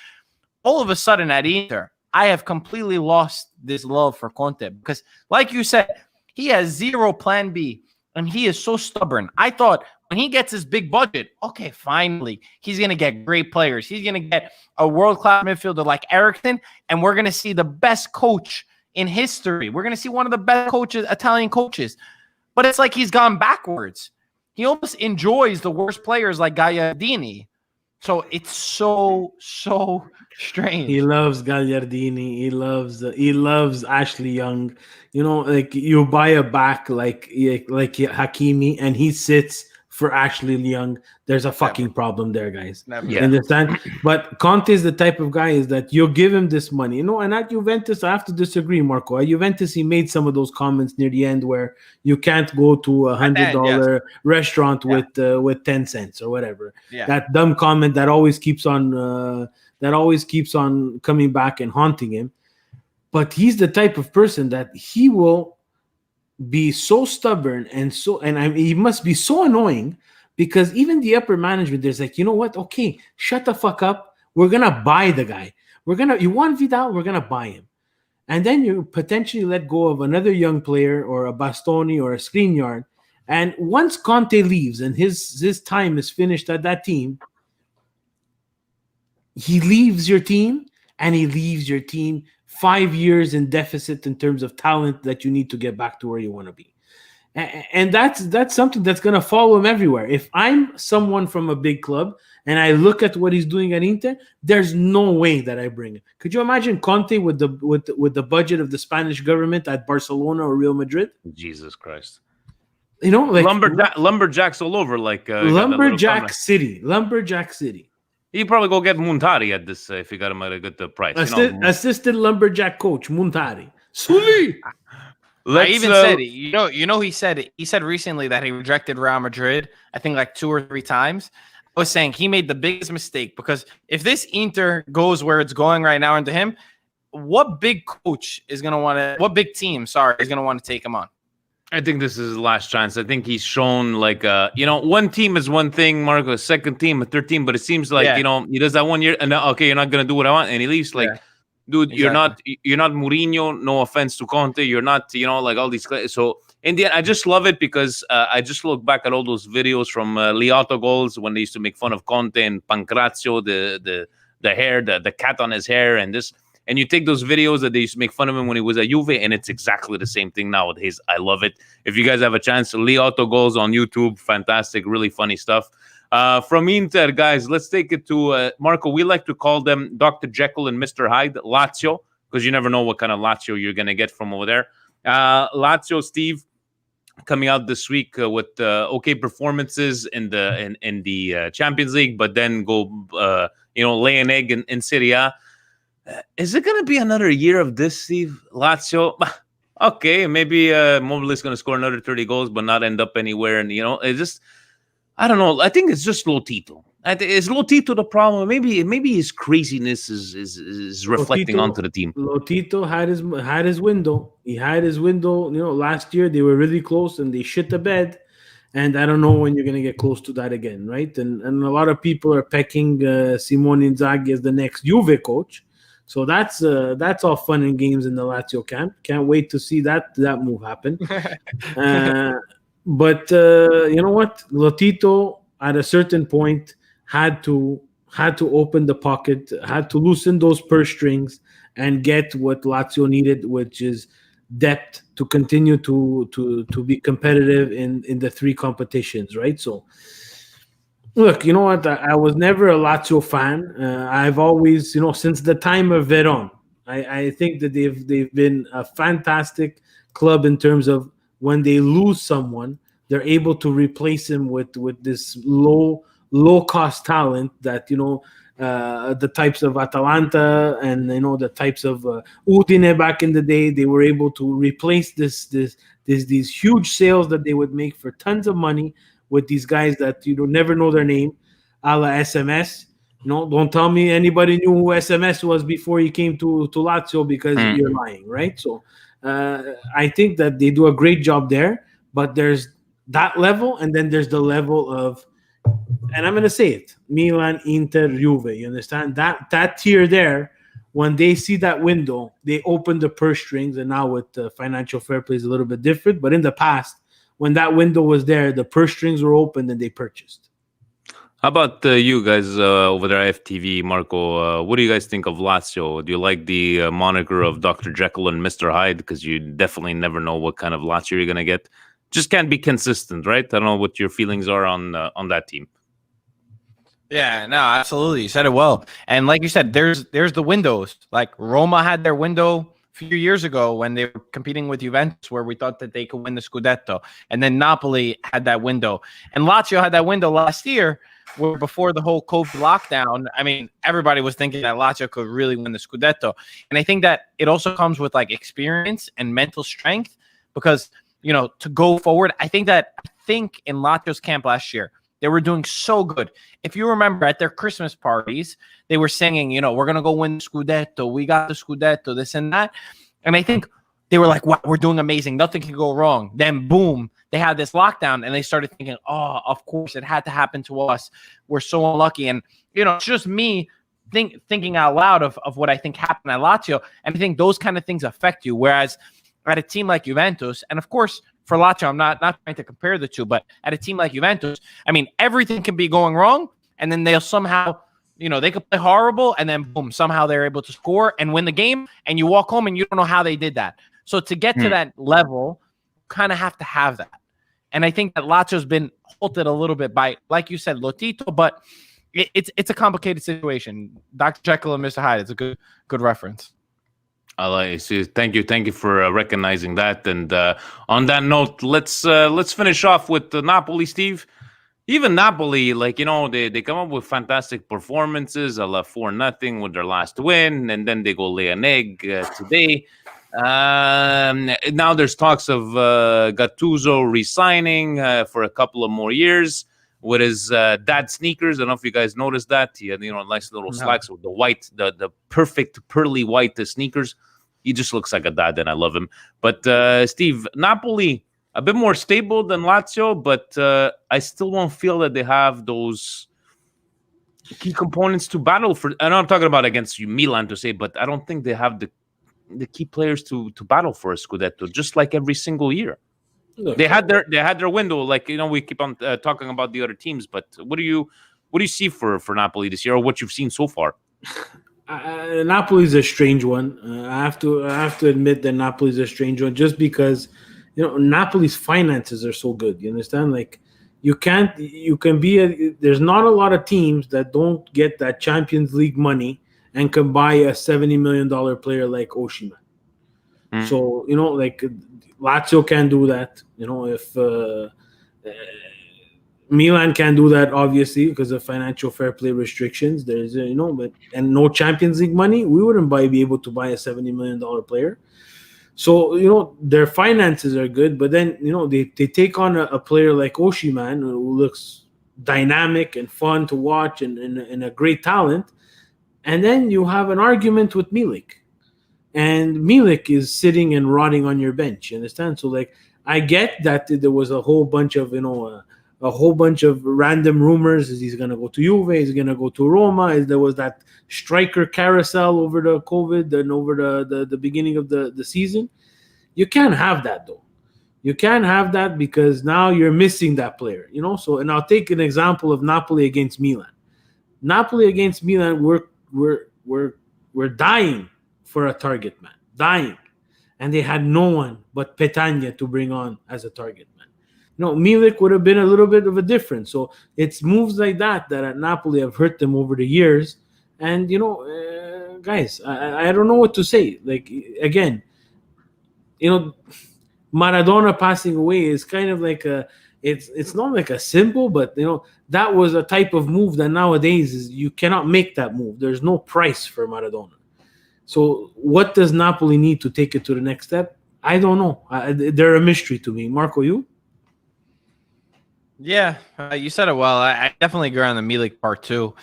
B: All of a sudden at Inter, I have completely lost this love for Conte because, like you said, he has zero plan B, and he is so stubborn. I thought when he gets his big budget, okay, finally, he's going to get great players. He's going to get a world-class midfielder like Eriksen, and we're going to see the best coach in history. We're going to see one of the best Italian coaches. But it's like he's gone backwards. He almost enjoys the worst players like Gagliardini. So it's so strange.
C: He loves Gagliardini. He loves Ashley Young. Like you buy a back like Hakimi, and he sits for Ashley Young. There's a fucking problem there, guys. You understand? But Conte is the type of guy is that you'll give him this money. And at Juventus, I have to disagree, Marco. At Juventus, he made some of those comments near the end where you can't go to $100 restaurant with 10 cents or whatever.
B: Yeah.
C: That dumb comment that always keeps on coming back and haunting him. But he's the type of person that he will be so stubborn he must be so annoying because even the upper management, there's like, you know what? Okay, shut the fuck up. We're gonna buy the guy. You want Vidal? We're gonna buy him, and then you potentially let go of another young player or a Bastoni or a Skriniar. And once Conte leaves and his time is finished at that team, he leaves your team, and he leaves your team 5 years in deficit in terms of talent that you need to get back to where you want to be. And that's something that's going to follow him everywhere. If I'm someone from a big club and I look at what he's doing at Inter, there's no way that I bring it. Could you imagine Conte with the budget of the Spanish government at Barcelona or Real Madrid?
A: Jesus Christ.
C: Like
A: lumberjacks all over, like
C: Lumberjack City.
A: You probably go get Muntari at this if you got him at a good price.
C: Assistant lumberjack coach Muntari. Sully.
B: I even said it. He said recently that he rejected Real Madrid, I think like 2 or 3 times. I was saying he made the biggest mistake because if this Inter goes where it's going right now into him, what big team is going to want to take him on?
A: I think this is his last chance. I think he's shown like one team is one thing, Marco, a second team, a third team, but it seems like he does that 1 year and okay, you're not gonna do what I want, and he leaves. Like, dude,
B: exactly.
A: you're not Mourinho. No offense to Conte, you're not like all these. So in the end, I just love it because I just look back at all those videos from Liotto goals when they used to make fun of Conte and Pancrazio, the hair, the cat on his hair, and this. And you take those videos that they used to make fun of him when he was at Juve, and it's exactly the same thing nowadays. I love it. If you guys have a chance, Liotto goals on YouTube, fantastic, really funny stuff. From Inter, guys, let's take it to Marco. We like to call them Dr. Jekyll and Mr. Hyde, Lazio, because you never know what kind of Lazio you're going to get from over there. Lazio, Steve, coming out this week with okay performances in the Champions League, but then go lay an egg in Serie A. Is it going to be another year of this, Steve? Lazio? Okay, maybe Mobley is going to score another 30 goals, but not end up anywhere. And, it's just, I don't know. I think it's just Lotito. Is Lotito the problem? Maybe his craziness is reflecting onto the team.
C: Lotito had his window. He had his window. Last year they were really close and they shit the bed. And I don't know when you're going to get close to that again, right? And a lot of people are pecking Simone Inzaghi as the next Juve coach. So that's all fun and games in the Lazio camp. Can't wait to see that move happen. But you know what? Lotito at a certain point had to open the pocket, had to loosen those purse strings and get what Lazio needed, which is depth to continue to be competitive in the three competitions, right? So look, you know what? I was never a Lazio fan. I've always, since the time of Veron, I think that they've been a fantastic club in terms of when they lose someone, they're able to replace him with this low cost talent that the types of Atalanta and the types of Udine back in the day. They were able to replace these huge sales that they would make for tons of money with these guys that you don't never know their name, a la SMS. Don't tell me anybody knew who SMS was before he came to Lazio, because you're lying, right? So I think that they do a great job there, but there's that level, and then there's the level of, and I'm going to say it, Milan, Inter, Juve. You understand? That tier there, when they see that window, they open the purse strings, and now with financial fair play is a little bit different. But in the past, when that window was there, the purse strings were open and they purchased.
A: How about you guys over there, IFTV, Marco? What do you guys think of Lazio? Do you like the moniker of Dr. Jekyll and Mr. Hyde? Because you definitely never know what kind of Lazio you're going to get. Just can't be consistent, right? I don't know what your feelings are on that team.
B: Yeah, no, absolutely. You said it well. And like you said, there's the windows. Like Roma had their window few years ago when they were competing with Juventus, where we thought that they could win the Scudetto. And then Napoli had that window. And Lazio had that window last year, where before the whole COVID lockdown, I mean, everybody was thinking that Lazio could really win the Scudetto. And I think that it also comes with like experience and mental strength, because, to go forward, I think in Lazio's camp last year, they were doing so good. If you remember, at their Christmas parties, they were singing, we're going to go win the Scudetto. We got the Scudetto, this and that. And I think they were like, wow, we're doing amazing. Nothing can go wrong. Then, boom, they had this lockdown, and they started thinking, oh, of course, it had to happen to us. We're so unlucky. And, it's just me thinking out loud of what I think happened at Lazio. And I think those kind of things affect you. Whereas at a team like Juventus, and of course, for Lazio, I'm not trying to compare the two, but at a team like Juventus, I mean, everything can be going wrong, and then they'll somehow, they could play horrible, and then boom, somehow they're able to score and win the game, and you walk home and you don't know how they did that. So to get to that level, kind of have to have that. And I think that Lazio's been halted a little bit by, like you said, Lotito, but it's a complicated situation. Dr. Jekyll and Mr. Hyde, it's a good reference.
A: I like it. Thank you for recognizing that. And on that note, let's finish off with Napoli, Steve. Even Napoli, they come up with fantastic performances. A la 4-0 with their last win, and then they go lay an egg today. Now there's talks of Gattuso resigning for a couple of more years with his dad sneakers. I don't know if you guys noticed that. He had nice little slacks with the white, the perfect pearly white sneakers. He just looks like a dad, and I love him. But Steve, Napoli, a bit more stable than Lazio, but I still don't feel that they have those key components to battle for. And I'm talking about against Milan to say, but I don't think they have the key players to battle for a Scudetto, just like every single year. Look, they had their window. Like, we keep on talking about the other teams, but what do you see for Napoli this year, or what you've seen so far?
C: Napoli's a strange one. I have to admit that Napoli's a strange one, just because Napoli's finances are so good. You understand? Like, there's not a lot of teams that don't get that Champions League money and can buy a $70 million player like Osimhen. So like Lazio can do that. If Milan can do that, obviously, because of financial fair play restrictions. There's but no Champions League money, we wouldn't be able to buy a $70 million player. So their finances are good, but then they take on a player like Osimhen, who looks dynamic and fun to watch and a great talent, and then you have an argument with Milik. And Milik is sitting and rotting on your bench. You understand? So, like, I get that there was a whole bunch of random rumors. Is he's going to go to Juve? He's going to go to Roma? There was that striker carousel over the COVID and over the beginning of the season. You can't have that, though. You can't have that, because now you're missing that player. So, and I'll take an example of Napoli against Milan. Napoli against Milan, we're dying for a target man, dying, and they had no one but Petagna to bring on as a target man. Milik would have been a little bit of a difference. So it's moves like that at Napoli have hurt them over the years. And guys, I don't know what to say. Like, again, Maradona passing away is kind of like it's not like a symbol, but that was a type of move that nowadays is you cannot make that move. There's no price for Maradona. So what does Napoli need to take it to the next step? I don't know. They're a mystery to me. Marco, you?
B: Yeah, you said it well. I definitely agree on the Milik part too.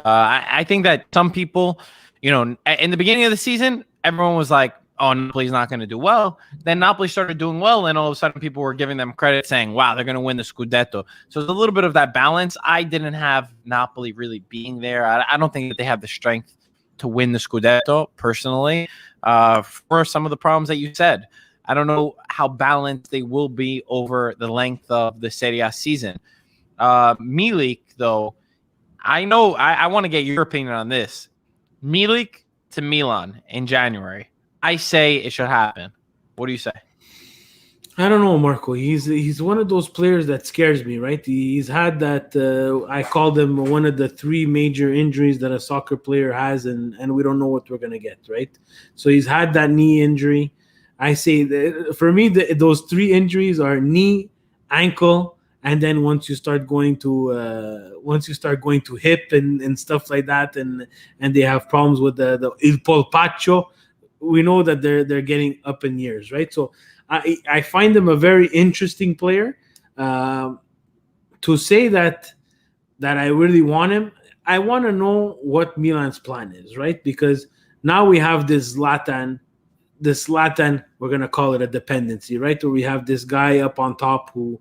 B: I think that some people, in the beginning of the season, everyone was like, oh, Napoli's not going to do well. Then Napoli started doing well, and all of a sudden people were giving them credit, saying, wow, they're going to win the Scudetto. So there's a little bit of that balance. I didn't have Napoli really being there. I don't think that they have the strength to win the Scudetto, personally, for some of the problems that you said. I don't know how balanced they will be over the length of the Serie A season. Milik, though, I know I want to get your opinion on this. Milik to Milan in January. I say it should happen. What do you say?
C: I don't know, Marco. He's one of those players that scares me, right? He's had that, I call them one of the 3 major injuries that a soccer player has, and we don't know what we're going to get, right? So he's had that knee injury. I say that for me, those 3 injuries are knee, ankle, and then once you start going to hip and stuff like that, and they have problems with the il polpaccio, we know that they're getting up in years, right? So I find him a very interesting player. To say that I really want him, I want to know what Milan's plan is, right? Because now we have this Zlatan, we're gonna call it a dependency, right? Where we have this guy up on top who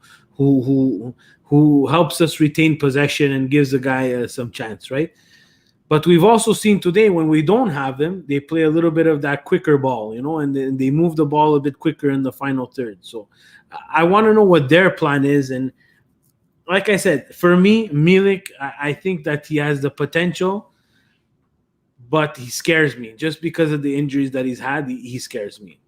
C: helps us retain possession and gives the guy some chance, right? But we've also seen today, when we don't have them, they play a little bit of that quicker ball, and they move the ball a bit quicker in the final third. So I want to know what their plan is. And like I said, for me, Milik, I think that he has the potential, but he scares me. Just because of the injuries that he's had, he scares me.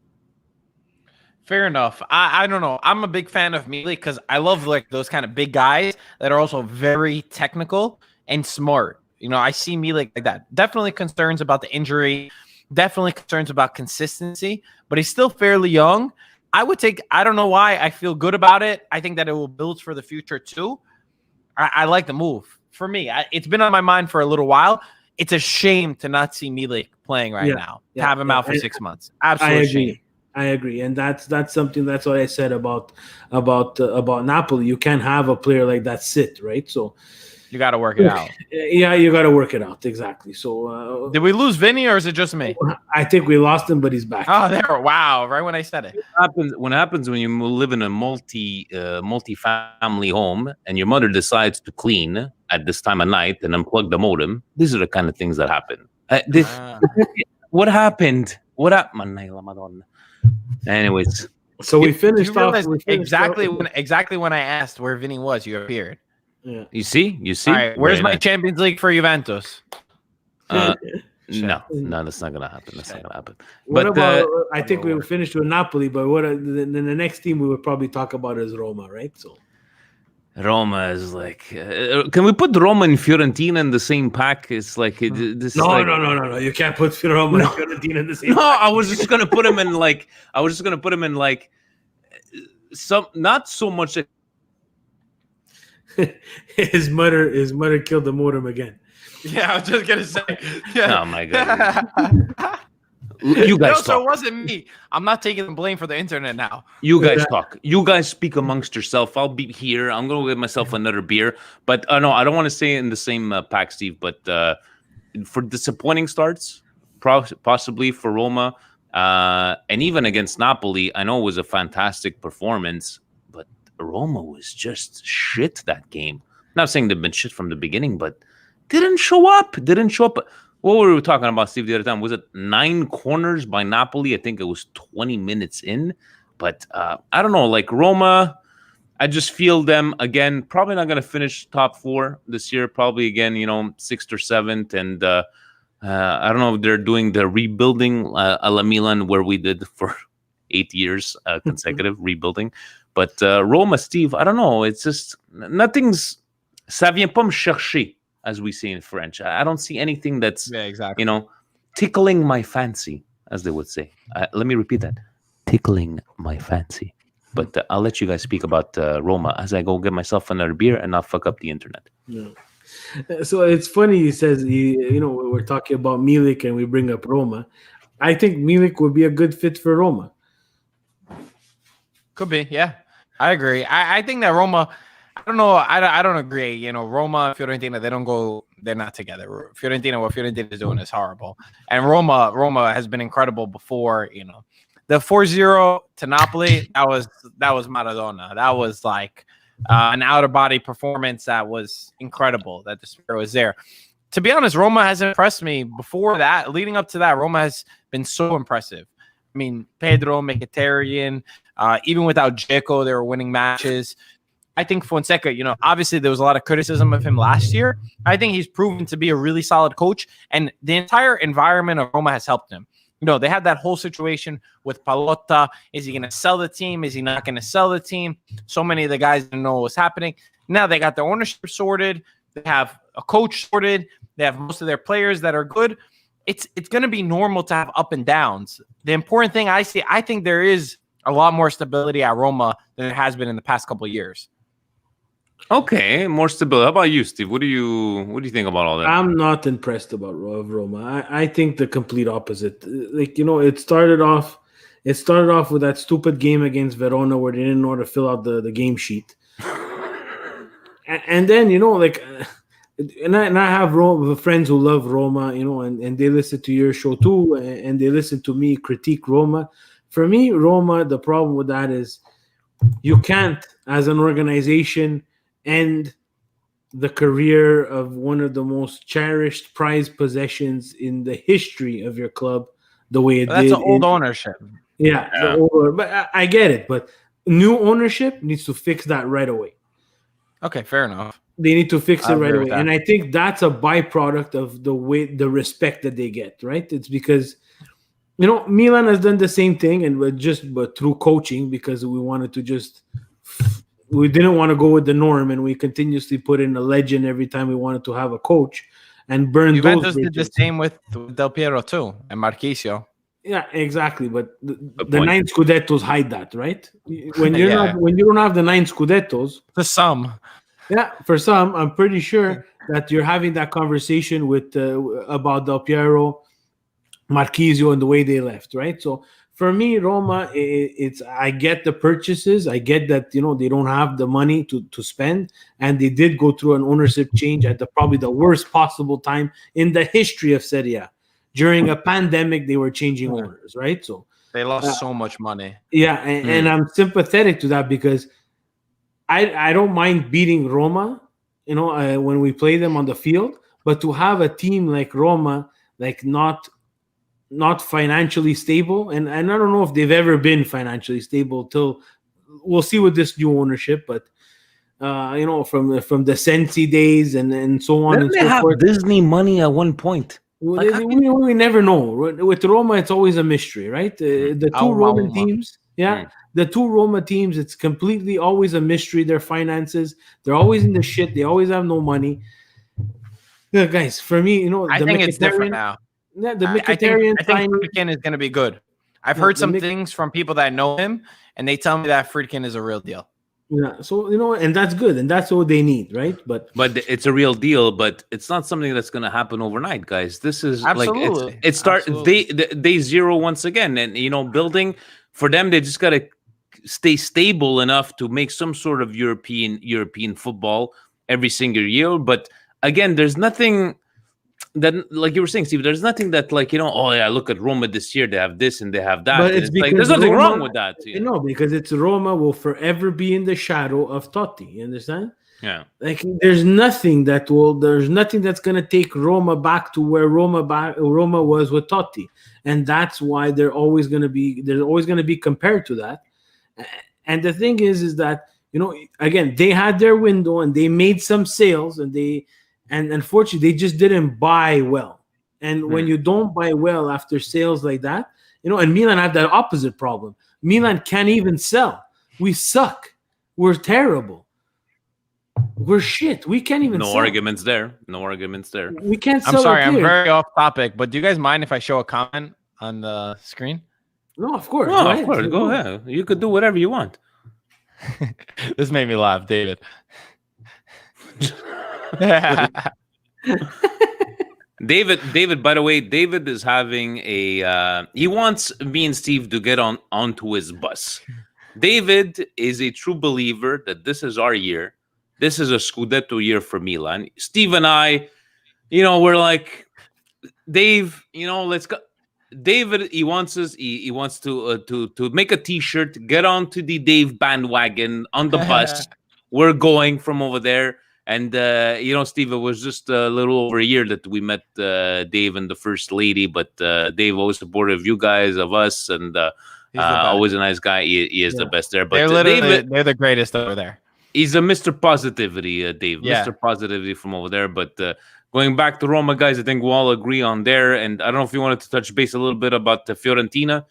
B: Fair enough. I don't know. I'm a big fan of Milik because I love like those kind of big guys that are also very technical and smart. I see Milik like that. Definitely concerns about the injury. Definitely concerns about consistency. But he's still fairly young. I don't know why I feel good about it. I think that it will build for the future too. I like the move. For me, it's been on my mind for a little while. It's a shame to not see Milik playing now. To have him out for 6 months. Absolutely shame.
C: I agree, and that's something. That's what I said about Napoli. You can't have a player like that sit, right? So
B: You got to work it out.
C: Yeah, you got to work it out. Exactly. So,
B: did we lose Vinny or is it just me?
C: I think we lost him, but he's back.
B: Oh, there! Wow! Right when I said it.
A: What happens when you live in a multi-family home and your mother decides to clean at this time of night and unplug the modem? These are the kind of things that happen. What happened? What happened? Madonna. Anyways,
C: so we finished off
B: exactly when I asked where Vinny was. You appeared.
C: Yeah.
A: You see.
B: All right, where's my Champions League for Juventus?
A: No, that's not gonna happen. That's not gonna happen.
C: What about? I think we finished with Napoli, but the next team we would probably talk about is Roma, right? So
A: Roma is like, can we put Roma and Fiorentina in the same pack? It's like this.
C: No. You can't put Roma and Fiorentina in the same.
A: No, I was just gonna put them in like. Some not so much.
C: His mother killed the modem again.
B: Yeah, I was just gonna say. Yeah.
A: Oh my god! You guys talk.
B: So it wasn't me. I'm not taking the blame for the internet now.
A: You guys talk. You guys speak amongst yourself. I'll be here. I'm gonna get myself another beer. But no, I don't want to say it in the same pack, Steve. But for disappointing starts, possibly for Roma, and even against Napoli, I know it was a fantastic performance. But Roma was just shit that game. I'm not saying they've been shit from the beginning, but didn't show up. What were we talking about, Steve, the other time? Was it 9 corners by Napoli? I think it was 20 minutes in. But I don't know, like Roma, I just feel them, again, probably not going to finish top 4 this year. Probably, again, 6th or 7th. And I don't know if they're doing the rebuilding a la Milan, where we did for 8 years consecutive rebuilding. But Roma, Steve, I don't know. It's just nothing's... Ça vient pas me chercher, as we say in French. I don't see anything that's, tickling my fancy, as they would say. Let me repeat that. Tickling my fancy. But I'll let you guys speak about Roma as I go get myself another beer and not fuck up the internet.
C: Yeah. So it's funny he says, we're talking about Milik and we bring up Roma. I think Milik would be a good fit for Roma.
B: Could be, yeah. I agree. I think that Roma... I don't know. I don't agree. Roma, Fiorentina, they're not together. What Fiorentina is doing is horrible. And Roma has been incredible before, The 4-0 to Napoli, that was Maradona. That was like an out-of-body performance that was incredible, that the spirit was there. To be honest, Roma has impressed me before that. Leading up to that, Roma has been so impressive. I mean, Pedro, Mkhitaryan, even without Dzeko, they were winning matches. I think Fonseca, obviously there was a lot of criticism of him last year. I think he's proven to be a really solid coach, and the entire environment of Roma has helped him. They had that whole situation with Pallotta. Is he going to sell the team? Is he not going to sell the team? So many of the guys didn't know what was happening. Now they got their ownership sorted. They have a coach sorted. They have most of their players that are good. It's going to be normal to have up and downs. The important thing I think there is a lot more stability at Roma than there has been in the past couple of years.
A: Okay, more stability. How about you, Steve? What do you think about all that?
C: I'm not impressed about Roma. I think the complete opposite. It started off with that stupid game against Verona where they didn't know how to fill out the game sheet. and then, and I have friends who love Roma, and they listen to your show too, and they listen to me critique Roma. For me, Roma, the problem with that is you can't, as an organization, end the career of one of the most cherished prized possessions in the history of your club the way it did.
B: That's an old ownership.
C: Yeah. But I get it. But new ownership needs to fix that right away.
B: Okay, fair enough.
C: They need to fix it right away. And I think that's a byproduct of the respect that they get, right? It's because, Milan has done the same thing, but through coaching, because we didn't want to go with the norm, and we continuously put in a legend every time we wanted to have a coach and burn
B: Juventus
C: those bridges.
B: did the same with Del Piero too and Marchisio.
C: Yeah, exactly. But the 9 Scudettos hide that, right? When you don't have the 9 Scudettos,
B: for some,
C: I'm pretty sure that you're having that conversation with about Del Piero, Marchisio, and the way they left, right? So for me, Roma, it's I get the purchases. I get that they don't have the money to spend, and they did go through an ownership change at probably the worst possible time in the history of Serie A. During a pandemic, they were changing owners, right? So
B: they lost so much money.
C: Yeah, and I'm sympathetic to that because I don't mind beating Roma, when we play them on the field, but to have a team like Roma, like not financially stable, and I don't know if they've ever been financially stable till we'll see with this new ownership, but from the Sensi days and so on and
A: Didn't
C: so
A: they have
C: forth.
A: Disney money at one point?
C: We never know. With Roma, it's always a mystery, right? The two Roman teams, the two Roma teams, it's completely always a mystery. Their finances, they're always in the shit. They always have no money. Yeah, guys, for me,
B: I think it's different now.
C: Yeah, the Mkhitaryan
B: I think Friedkin is going to be good. I've heard some things from people that know him, and they tell me that Friedkin is a real deal.
C: Yeah, so and that's good, and that's what they need, right? But
A: it's a real deal, but it's not something that's going to happen overnight, guys. This is
B: absolutely
A: like it starts day zero once again, and building for them, they just got to stay stable enough to make some sort of European football every single year. But again, there's nothing that, like you were saying, Steve, there's nothing that oh yeah, look at Roma this year, they have this and they have that.
C: But
A: it's like there's nothing wrong with that.
C: Because it's Roma will forever be in the shadow of Totti. You understand?
A: Yeah.
C: Like there's nothing that's gonna take Roma back to where Roma was with Totti, and that's why they're always gonna be compared to that. And the thing is that again, they had their window and they made some sales, and unfortunately, they just didn't buy well. And when you don't buy well after sales like that, and Milan have that opposite problem. Milan can't even sell. We suck. We're terrible. We're shit. We can't even sell.
A: No arguments there.
C: We can't sell.
B: I'm sorry, I'm very off topic, but do you guys mind if I show a comment on the screen?
C: No, of course.
A: No, of course. Go ahead. You could do whatever you want.
B: This made me laugh, David.
A: David, by the way, David is having he wants me and Steve to get onto his bus. David is a true believer that this is our year. This is a Scudetto year for Milan. Steve and I, we're like, Dave, let's go. David, he wants to make a t-shirt, get onto the Dave bandwagon on the bus. We're going from over there. And, Steve, it was just a little over a year that we met Dave and the First Lady. But Dave always supportive of you guys, of us, and always a nice guy. He is the best there. But
B: they're the greatest over there.
A: He's a Mr. Positivity, Dave.
B: Yeah.
A: Mr. Positivity from over there. But going back to Roma, guys, I think we all agree on there. And I don't know if you wanted to touch base a little bit about Fiorentina.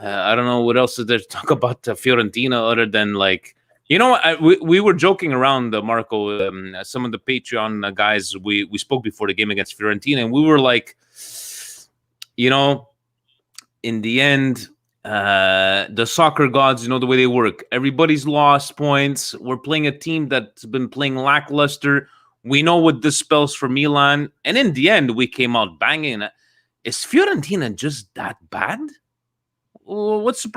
A: I don't know what else is there to talk about Fiorentina other than we were joking around, Marco. Some of the Patreon guys, we spoke before the game against Fiorentina, and we were like, in the end, the soccer gods, the way they work. Everybody's lost points. We're playing a team that's been playing lackluster. We know what this spells for Milan, and in the end, we came out banging. Is Fiorentina just that bad? What's the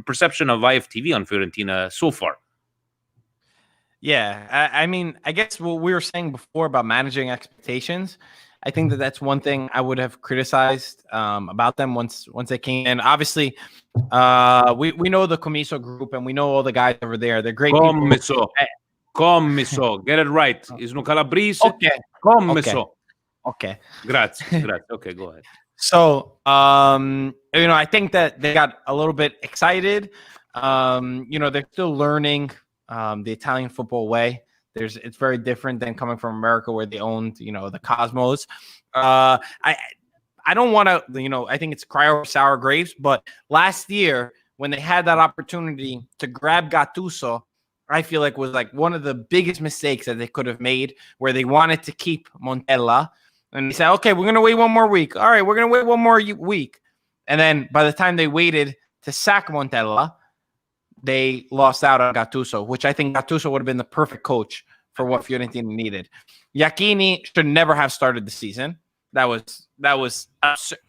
A: perception of IFTV on Fiorentina so far?
B: Yeah, I mean, I guess what we were saying before about managing expectations, I think that's one thing I would have criticized about them once they came in. Obviously, we know the Comiso group and we know all the guys over there. They're great people.
A: Commiso, get it right. Is no Calabrese?
B: Okay.
A: Commiso.
B: Okay.
A: Grazie. Okay, go ahead.
B: So, I think that they got a little bit excited. They're still learning the Italian football way. It's very different than coming from America where they owned, the Cosmos. I don't want to, I think it's cry over sour grapes, but last year when they had that opportunity to grab Gattuso, I feel like was like one of the biggest mistakes that they could have made, where they wanted to keep Montella. And they said, okay, we're going to wait one more week. All right, we're going to wait one more week. And then by the time they waited to sack Montella, they lost out on Gattuso, which I think Gattuso would have been the perfect coach for what Fiorentina needed. Iachini should never have started the season. That was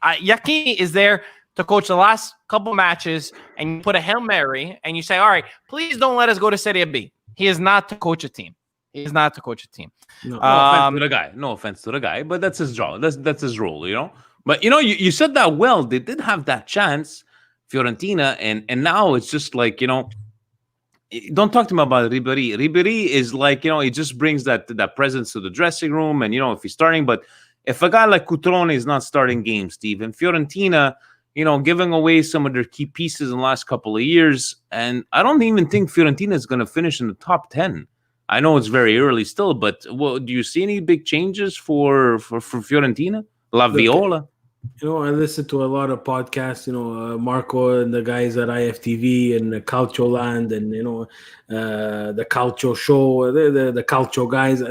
B: Iachini is there to coach the last couple matches, and you put a Hail Mary and you say, all right, please don't let us go to Serie B. He is not to coach a team. He is not to coach a team.
A: No offense to the guy. No offense to the guy, but that's his job. That's his role, you know. But you said that well. They did have that chance, Fiorentina, and now it's just like, don't talk to me about Ribéry. Ribéry is like, he just brings that presence to the dressing room, and if he's starting, but if a guy like Cutrone is not starting games, Steve, and Fiorentina, giving away some of their key pieces in the last couple of years, and I don't even think Fiorentina is going to finish in the top 10. I know it's very early still, but do you see any big changes for Fiorentina? La Viola?
C: I listen to a lot of podcasts, Marco and the guys at IFTV and the Calcio Land and, the Calcio show, the Calcio guys.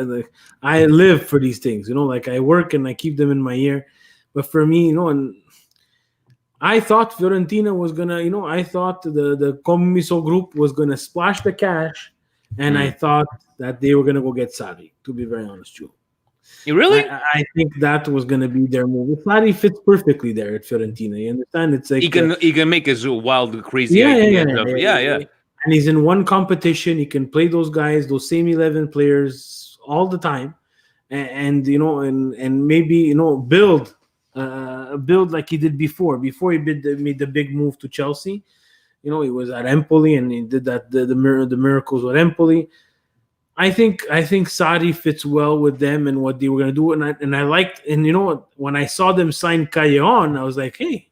C: I live for these things, like I work and I keep them in my ear. But for me, and I thought Fiorentina was going to, I thought the Commiso group was going to splash the cash, and I thought that they were going to go get Sarri, to be very honest with you.
A: You really?
C: I think that was going to be their move. Sarri fits perfectly there at Fiorentina. You understand? It's like
A: he can make his wild, crazy
C: yeah.
A: And
C: he's in one competition. He can play those guys, those same 11 players all the time, and maybe build like he did before. Before he made the big move to Chelsea, he was at Empoli and he did that the miracles with Empoli. I think Sarri fits well with them and what they were going to do, and I liked, and when I saw them sign Callejon, I was like, hey,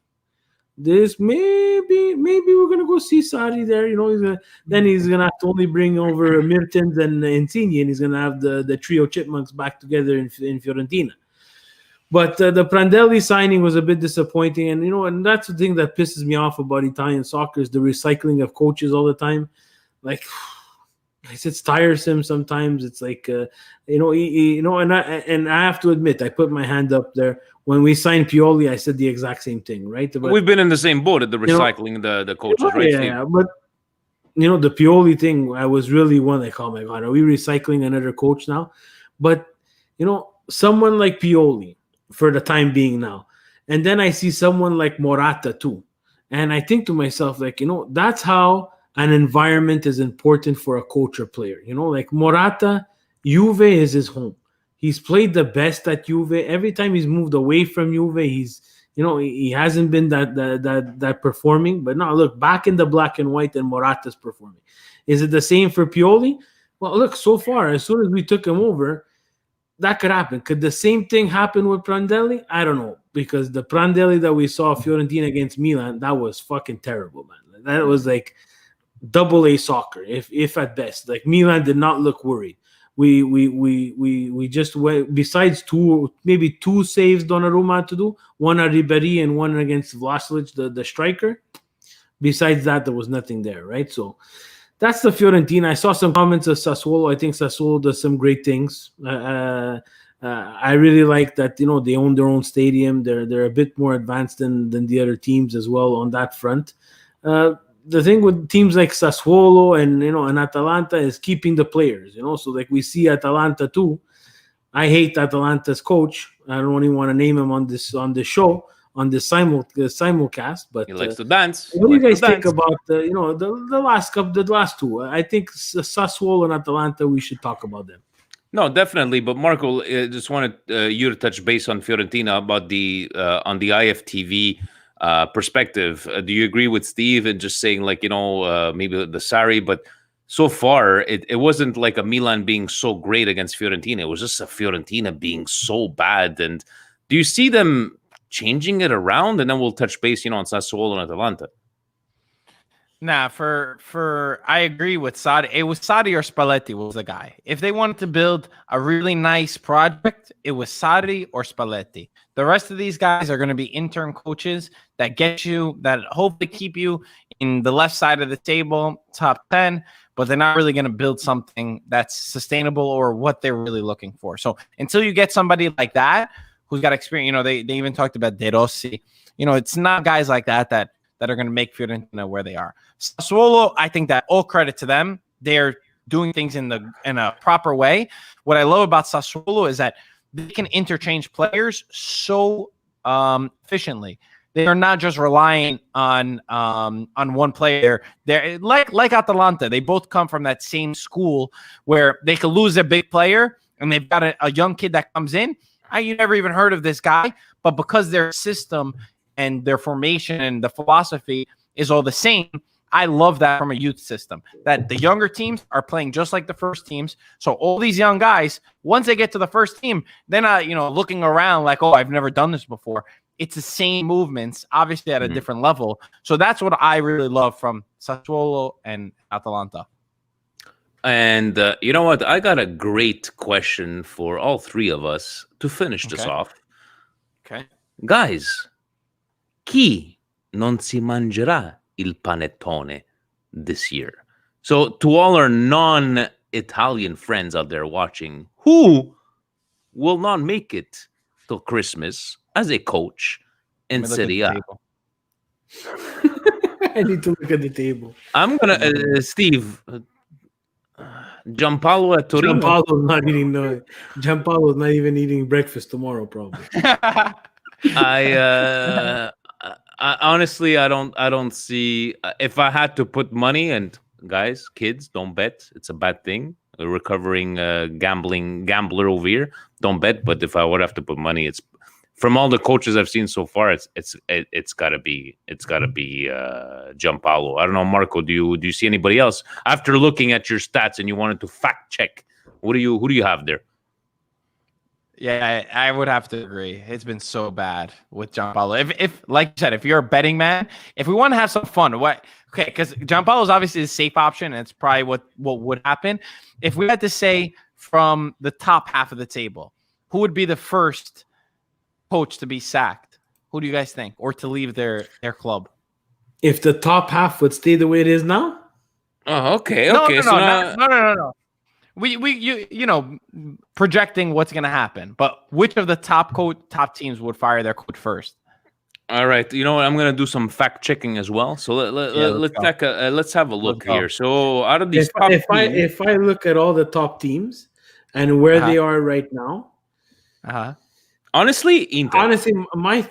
C: this maybe we're going to go see Sarri there. He's going to have to only bring over Mertens and Insigne, and he's going to have the trio chipmunks back together in Fiorentina. But the Prandelli signing was a bit disappointing, and that's the thing that pisses me off about Italian soccer is the recycling of coaches all the time. Like, it's tiresome sometimes. It's like, and I have to admit, I put my hand up there. When we signed Pioli, I said the exact same thing, right? But
A: we've been in the same boat at the recycling the coaches, right?
C: Yeah, but the Pioli thing, I was really one like, oh my God, are we recycling another coach now? But someone like Pioli for the time being now, and then I see someone like Morata too, and I think to myself, like, that's how an environment is important for a coach or player. Like Morata, Juve is his home. He's played the best at Juve. Every time he's moved away from Juve, he's, he hasn't been that performing. But now look, back in the black and white, and Morata's performing. Is it the same for Pioli? Well, look, so far, as soon as we took him over, that could happen. Could the same thing happen with Prandelli? I don't know, because the Prandelli that we saw Fiorentina against Milan, that was fucking terrible, man. That was like double-A soccer, if at best. Like Milan did not look worried. We just went, besides maybe two saves Donnarumma had to do, one at Ribéry and one against Vlasic, the striker. Besides that, there was nothing there, right? So that's the Fiorentina. I saw some comments of Sassuolo. I think Sassuolo does some great things. I really like that, they own their own stadium. They're a bit more advanced than the other teams as well on that front. The thing with teams like Sassuolo and and Atalanta is keeping the players, so like we see Atalanta too. I hate Atalanta's coach. I don't even want to name him on this show, on this simulcast, but
A: he likes to dance.
C: What do you guys think about the last two? I think Sassuolo and Atalanta, we should talk about them.
A: No, definitely. But Marco, just wanted you to touch base on Fiorentina about the on the IFTV perspective. Do you agree with Steve and just saying like, maybe the Sarri, but so far it wasn't like a Milan being so great against Fiorentina. It was just a Fiorentina being so bad. And do you see them changing it around? And then we'll touch base, on Sassuolo and Atalanta.
B: Nah, I agree with Sarri. It was Sarri or Spalletti was the guy. If they wanted to build a really nice project, it was Sarri or Spalletti. The rest of these guys are going to be intern coaches that hopefully keep you in the left side of the table, top 10, but they're not really going to build something that's sustainable or what they're really looking for. So until you get somebody like that who's got experience, they even talked about De Rossi. It's not guys like that are going to make Fiorentina where they are. Sassuolo, I think that all credit to them. They're doing things in a proper way. What I love about Sassuolo is that they can interchange players so efficiently. they are not just relying on one player. They're like Atalanta. They both come from that same school where they could lose a big player and they've got a young kid that comes in. You never even heard of this guy, but because their system and their formation and the philosophy is all the same, I love that from a youth system, that the younger teams are playing just like the first teams. So all these young guys, once they get to the first team, they're not, looking around like, oh, I've never done this before. It's the same movements, obviously at a different level. So that's what I really love from Sassuolo and Atalanta.
A: And you know what? I got a great question for all three of us to finish this off.
B: Okay.
A: Guys, chi non si mangerà il panettone this year? So to all our non-Italian friends out there watching, who will not make it till Christmas as a coach in Serie A?
C: I need to look at the table.
A: I'm going to, Steve... Giampaolo at Torino.
C: Giampaolo's not even eating breakfast tomorrow, probably.
A: I honestly, I don't see. If I had to put money, and guys, kids, don't bet. It's a bad thing. A recovering gambler over here. Don't bet. But if I would have to put money, it's from all the coaches I've seen so far. It's gotta be Giampaolo. I don't know, Marco. Do you see anybody else after looking at your stats and you wanted to fact check? Who do you have there?
B: Yeah, I would have to agree. It's been so bad with Giampaolo. If like you said, if you're a betting man, if we want to have some fun, because Giampaolo is obviously a safe option, and it's probably what would happen. If we had to say from the top half of the table, who would be the first coach to be sacked? Who do you guys think? Or to leave their club?
C: If the top half would stay the way it is now?
A: Oh, okay.
B: No. We projecting what's going to happen, but which of the top teams would fire their coach first?
A: All right. You know what? I'm going to do some fact checking as well. So let's have a look here. So out of these
C: if I look at all the top teams and where they are right now,
A: honestly, Inter.
C: Honestly, my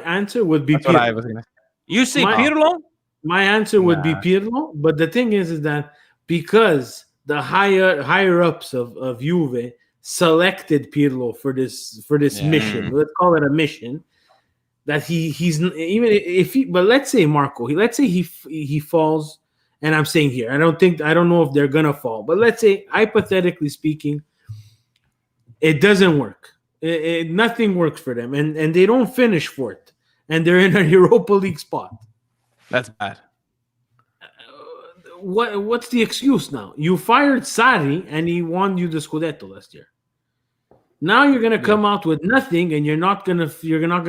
C: answer would be
B: That's
C: Pirlo.
B: What I was gonna say.
A: You say Pirlo?
C: My answer would be Pirlo, but the thing is that because the higher ups of Juve selected Pirlo for this mission, let's call it a mission, that he's even if he. But let's say Marco, let's say he falls, and I'm saying here, I don't know if they're gonna fall, but let's say hypothetically speaking, it doesn't work. Nothing works for them, and they don't finish fourth, and they're in a Europa League spot.
B: That's bad.
C: What's the excuse now? You fired Sarri, and he won you the Scudetto last year. Now you're gonna come out with nothing, and you're not gonna fire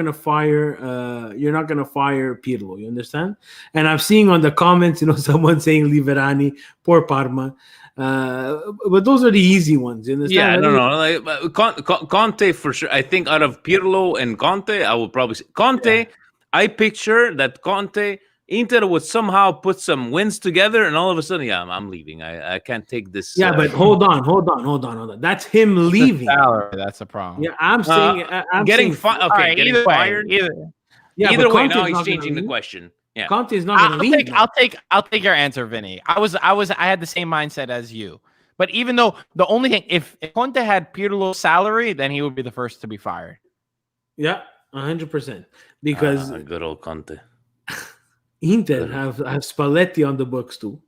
C: Pirlo. You understand? And I'm seeing on the comments, someone saying Liverani, poor Parma. But those are the easy ones. You understand?
A: Yeah, I don't know. Conte for sure. I think out of Pirlo and Conte, I would probably say Conte. Yeah. I picture that Conte, Inter would somehow put some wins together, and all of a sudden, I'm leaving. I can't take this.
C: Yeah, but hold on. That's him leaving.
B: That's a problem.
C: Yeah, I'm saying
A: getting fired. Okay, getting fired. Either way, now he's changing the question. Yeah,
C: Conte is not going to leave.
B: I'll take your answer, Vinny. I had the same mindset as you. But even though the only thing, if Conte had Pirlo's salary, then he would be the first to be fired.
C: Yeah, 100%. Because
A: good old Conte.
C: Inter have Spalletti on the books too.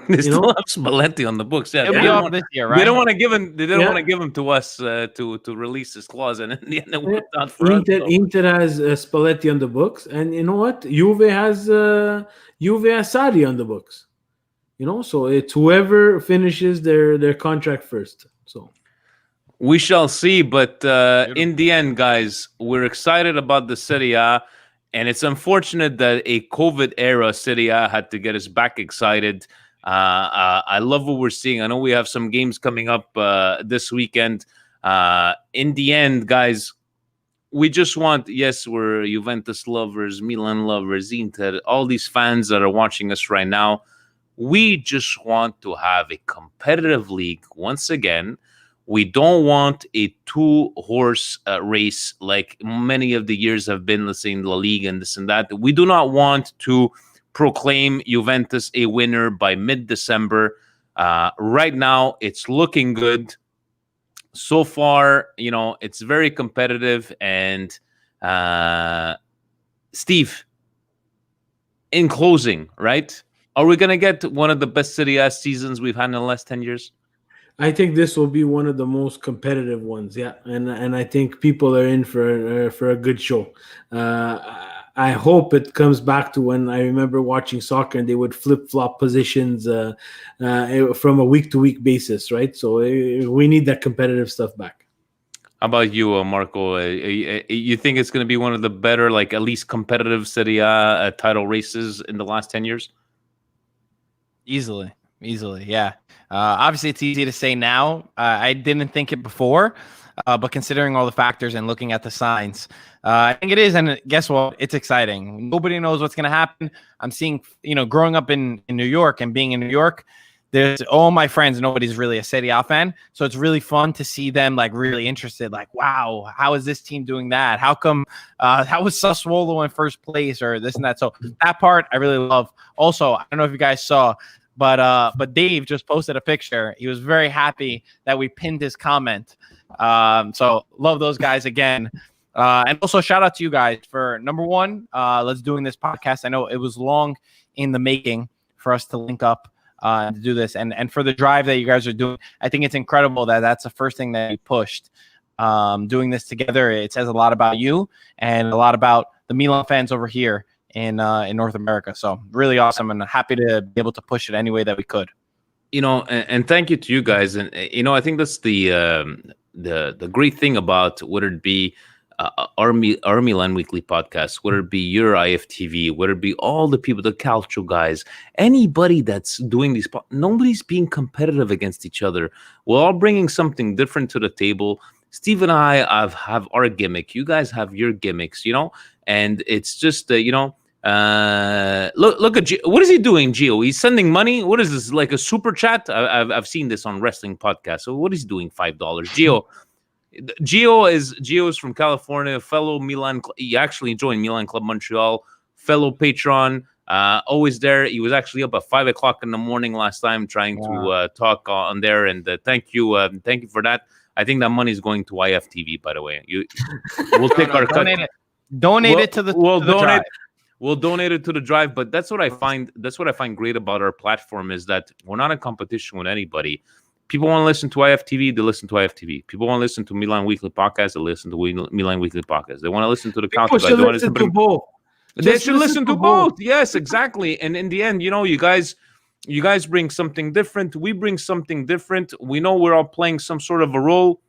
A: They still have Spalletti on the books. Yeah,
B: It'll be off this year, right?
A: They don't want to give him. They don't want to give him to us to release his clause, and in the end, it worked out for us.
C: Inter has Spalletti on the books, and you know what? Juve has Sarri on the books. So it's whoever finishes their contract first. So
A: we shall see. But in the end, guys, we're excited about the Serie A, and it's unfortunate that a COVID era Serie A had to get us back excited. I love what we're seeing. I know we have some games coming up this weekend. In the end, guys, we just want, yes, we're Juventus lovers, Milan lovers, Inter, all these fans that are watching us right now. We just want to have a competitive league once again We don't want a two-horse race like many of the years have been, let's say, in La Liga and this and that. We do not want to proclaim Juventus a winner by mid-December. Right now, it's looking good. So far, it's very competitive. And Steve, in closing, right? Are we going to get one of the best Serie A seasons we've had in the last 10 years?
C: I think this will be one of the most competitive ones, yeah, and I think people are in for a good show. I hope it comes back to when I remember watching soccer and they would flip flop positions from a week to week basis, right? So we need that competitive stuff back.
A: How about you, Marco? You think it's going to be one of the better, like at least competitive Serie A title races in the last 10 years?
B: Easily, yeah. Obviously, it's easy to say now. I didn't think it before, but considering all the factors and looking at the signs, I think it is. And guess what? It's exciting. Nobody knows what's going to happen. I'm seeing, growing up in New York and being in New York, there's all my friends. Nobody's really a Serie A fan. So it's really fun to see them like really interested. Like, wow, how is this team doing that? How come, how was Sassuolo in first place or this and that? So that part I really love. Also, I don't know if you guys saw, but Dave just posted a picture. He was very happy that we pinned his comment. So love those guys again. And also shout out to you guys for number one, let's doing this podcast. I know it was long in the making for us to link up to do this, and for the drive that you guys are doing. I think it's incredible that that's the first thing that you pushed. Doing this together, it says a lot about you and a lot about the Milan fans over here in North America. So really awesome, and happy to be able to push it any way that we could.
A: And thank you to you guys. And I think that's the great thing about whether it be our Milan Weekly podcast, whether it be your IFTV, whether it be all the people, the Calcio guys, anybody that's doing these, nobody's being competitive against each other. We're all bringing something different to the table. Steve and I have our gimmick. You guys have your gimmicks, and it's just, look at what is he doing, Gio? He's sending money. What is this, like a super chat? I've seen this on wrestling podcasts. So what is he doing? $5, Gio is from California, fellow Milan. He actually joined Milan Club Montreal, fellow patron. Always there. He was actually up at 5 o'clock in the morning last time trying to talk on there. And thank you for that. I think that money is going to IFTV, by the way. We'll take our cut.
B: Donate it to the.
A: We'll donate it to the drive. But that's what I find. That's what I find great about our platform is that we're not in competition with anybody. People want to listen to IFTV, they listen to IFTV. People want to listen to Milan Weekly Podcast, they listen to Milan Weekly Podcast. They want to listen to the Calcio.
C: They want to listen to both.
A: They should listen to both. Yes, exactly. And in the end, you guys bring something different. We bring something different. We know we're all playing some sort of a role.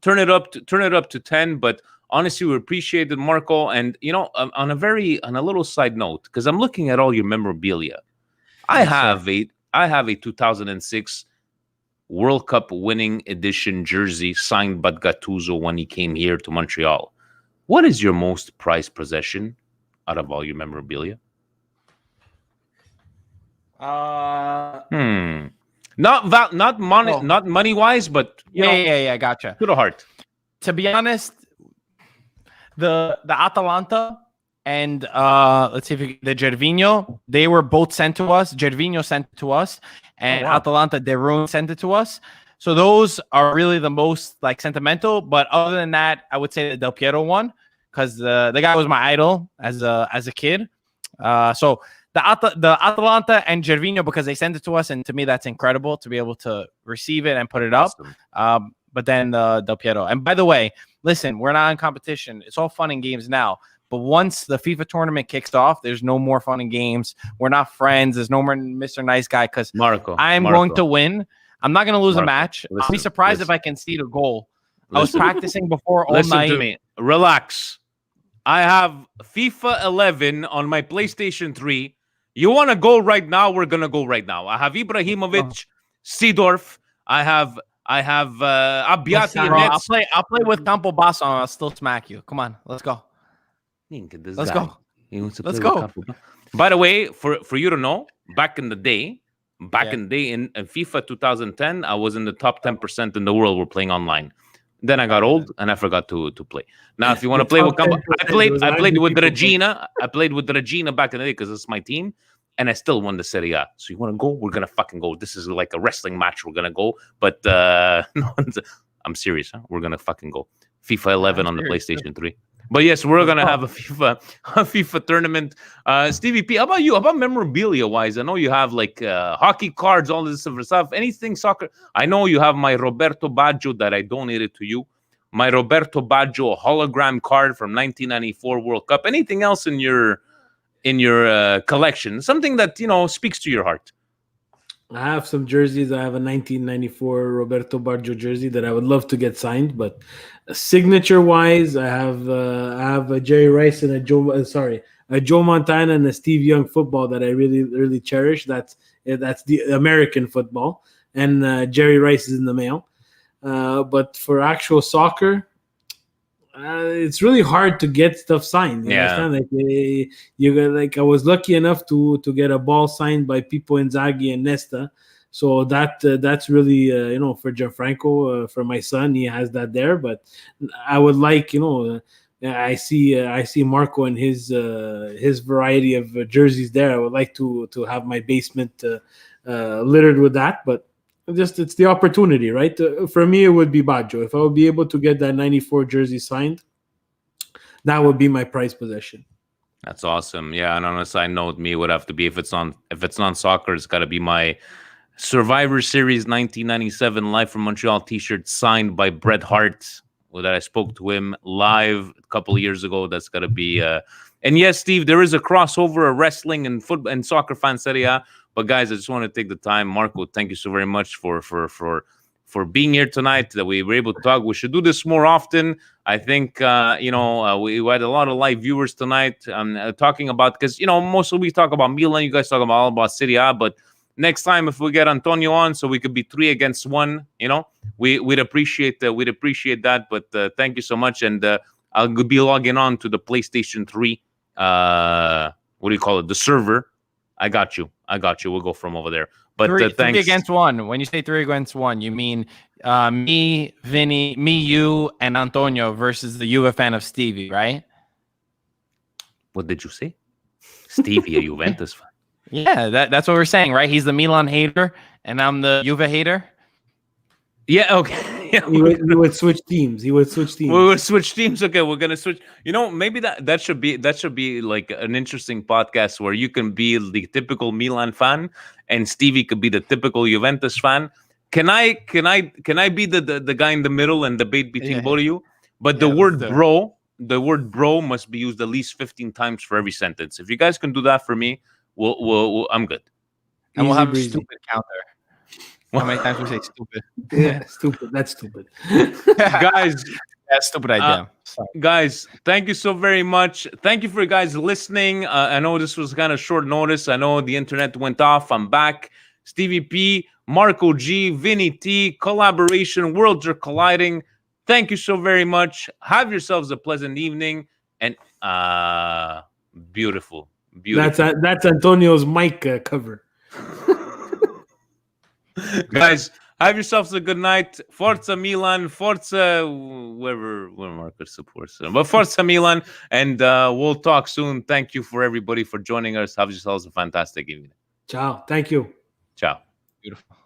A: Turn it up to 10. But honestly, we appreciate it, Marco. And on a little side note, because I'm looking at all your memorabilia. I have a 2006 World Cup winning edition jersey signed by Gattuso when he came here to Montreal. What is your most prized possession out of all your memorabilia? Not money wise, but
B: yeah, gotcha.
A: To the heart.
B: To be honest, the Atalanta and let's see if the Gervinho, they were both sent to us. Gervinho sent it to us, and Atalanta De Roon sent it to us. So those are really the most like sentimental. But other than that, I would say the Del Piero one, because the guy was my idol as a kid. So the Atalanta and Gervinho, because they sent it to us, and to me that's incredible to be able to receive it and put it up. Awesome. But then the Del Piero. And by the way, listen, we're not in competition. It's all fun and games now. But once the FIFA tournament kicks off, there's no more fun and games. We're not friends. There's no more Mr. Nice Guy, because I'm going to win. I'm not going to lose a match. I'll be surprised if I concede a goal. I was practicing before all night.
A: Listen to me. Relax. I have FIFA 11 on my PlayStation 3. You want to go right now? We're going to go right now. I have Ibrahimovic, Seedorf. I have Abbiati.
B: I'll play with Campo Basso and I'll still smack you. Come on, let's go. Let's go.
A: By the way, for you to know, back in the day, Back in the day, in FIFA 2010, I was in the top 10% in the world were playing online. Then I got old and I forgot to play. Now, if you want to play with I played with Regina. I played with Regina back in the day because it's my team, and I still won the Serie A. So you want to go? We're gonna fucking go. This is like a wrestling match. We're gonna go. But I'm serious. Huh? We're gonna fucking go. FIFA 11 on the PlayStation 3. But yes, we're gonna have a FIFA tournament. Stevie P, how about you? How about memorabilia wise? I know you have like hockey cards, all this stuff. Anything soccer? I know you have my Roberto Baggio that I donated to you. My Roberto Baggio hologram card from 1994 World Cup. Anything else in your collection? Something that speaks to your heart.
C: I have some jerseys. I have a 1994 Roberto Baggio jersey that I would love to get signed, but signature-wise, I have a Jerry Rice and a Joe Montana and a Steve Young football that I really, really cherish. That's the American football, and Jerry Rice is in the mail. But for actual soccer, it's really hard to get stuff signed. You understand? Like I was lucky enough to get a ball signed by Pippo Inzaghi and Nesta, so that's really for Gianfranco, for my son, he has that there. But I would like I see Marco and his variety of jerseys there. I would like to have my basement littered with that, but. It's the opportunity, right? For me, it would be Baggio. If I would be able to get that 94 jersey signed, that would be my prized possession.
A: That's awesome. Yeah, and on a side note, me would have to be if it's on soccer, it's got to be my Survivor Series 1997 Live from Montreal T-shirt signed by Bret Hart. That I spoke to him live a couple of years ago. That's got to be. And yes, Steve, there is a crossover of wrestling and football and soccer fan Serie A. But guys, I just want to take the time. Marco, thank you so very much for being here tonight, that we were able to talk. We should do this more often. I think, we had a lot of live viewers tonight talking about, because, mostly we talk about Milan. You guys talk all about Serie A. But next time, if we get Antonio on, so we could be 3 against 1, we'd appreciate that. But thank you so much. And I'll be logging on to the PlayStation 3. What do you call it? The server. I got you. We'll go from over there. But thanks.
B: 3 against 1. When you say 3 against 1, you mean me, Vinny, you, and Antonio versus the Juve fan of Stevie, right?
A: What did you say? Stevie, a Juventus fan.
B: Yeah, that's what we're saying, right? He's the Milan hater, and I'm the Juve hater.
A: Yeah, okay. Yeah,
C: he would switch teams. We would switch teams.
A: Okay, we're gonna switch. Maybe that should be like an interesting podcast where you can be the typical Milan fan and Stevie could be the typical Juventus fan. Can I be the guy in the middle and debate between both of you? But the word bro must be used at least 15 times for every sentence. If you guys can do that for me, we'll I'm good.
B: And we'll have a stupid counter. How many times we say stupid?
C: Yeah, stupid. That's stupid.
A: Guys,
B: that's stupid idea.
A: Guys, thank you so very much. Thank you for guys listening. I know this was kind of short notice. I know the internet went off. I'm back. Stevie P, Marco G, Vinny T, collaboration, worlds are colliding. Thank you so very much. Have yourselves a pleasant evening. And beautiful.
C: That's Antonio's mic cover.
A: Guys, have yourselves a good night. Forza Milan, Forza where Marcus supports them. But Forza Milan, and we'll talk soon. Thank you for everybody for joining us. Have yourselves a fantastic evening.
C: Ciao. Thank you.
A: Ciao.
B: Beautiful.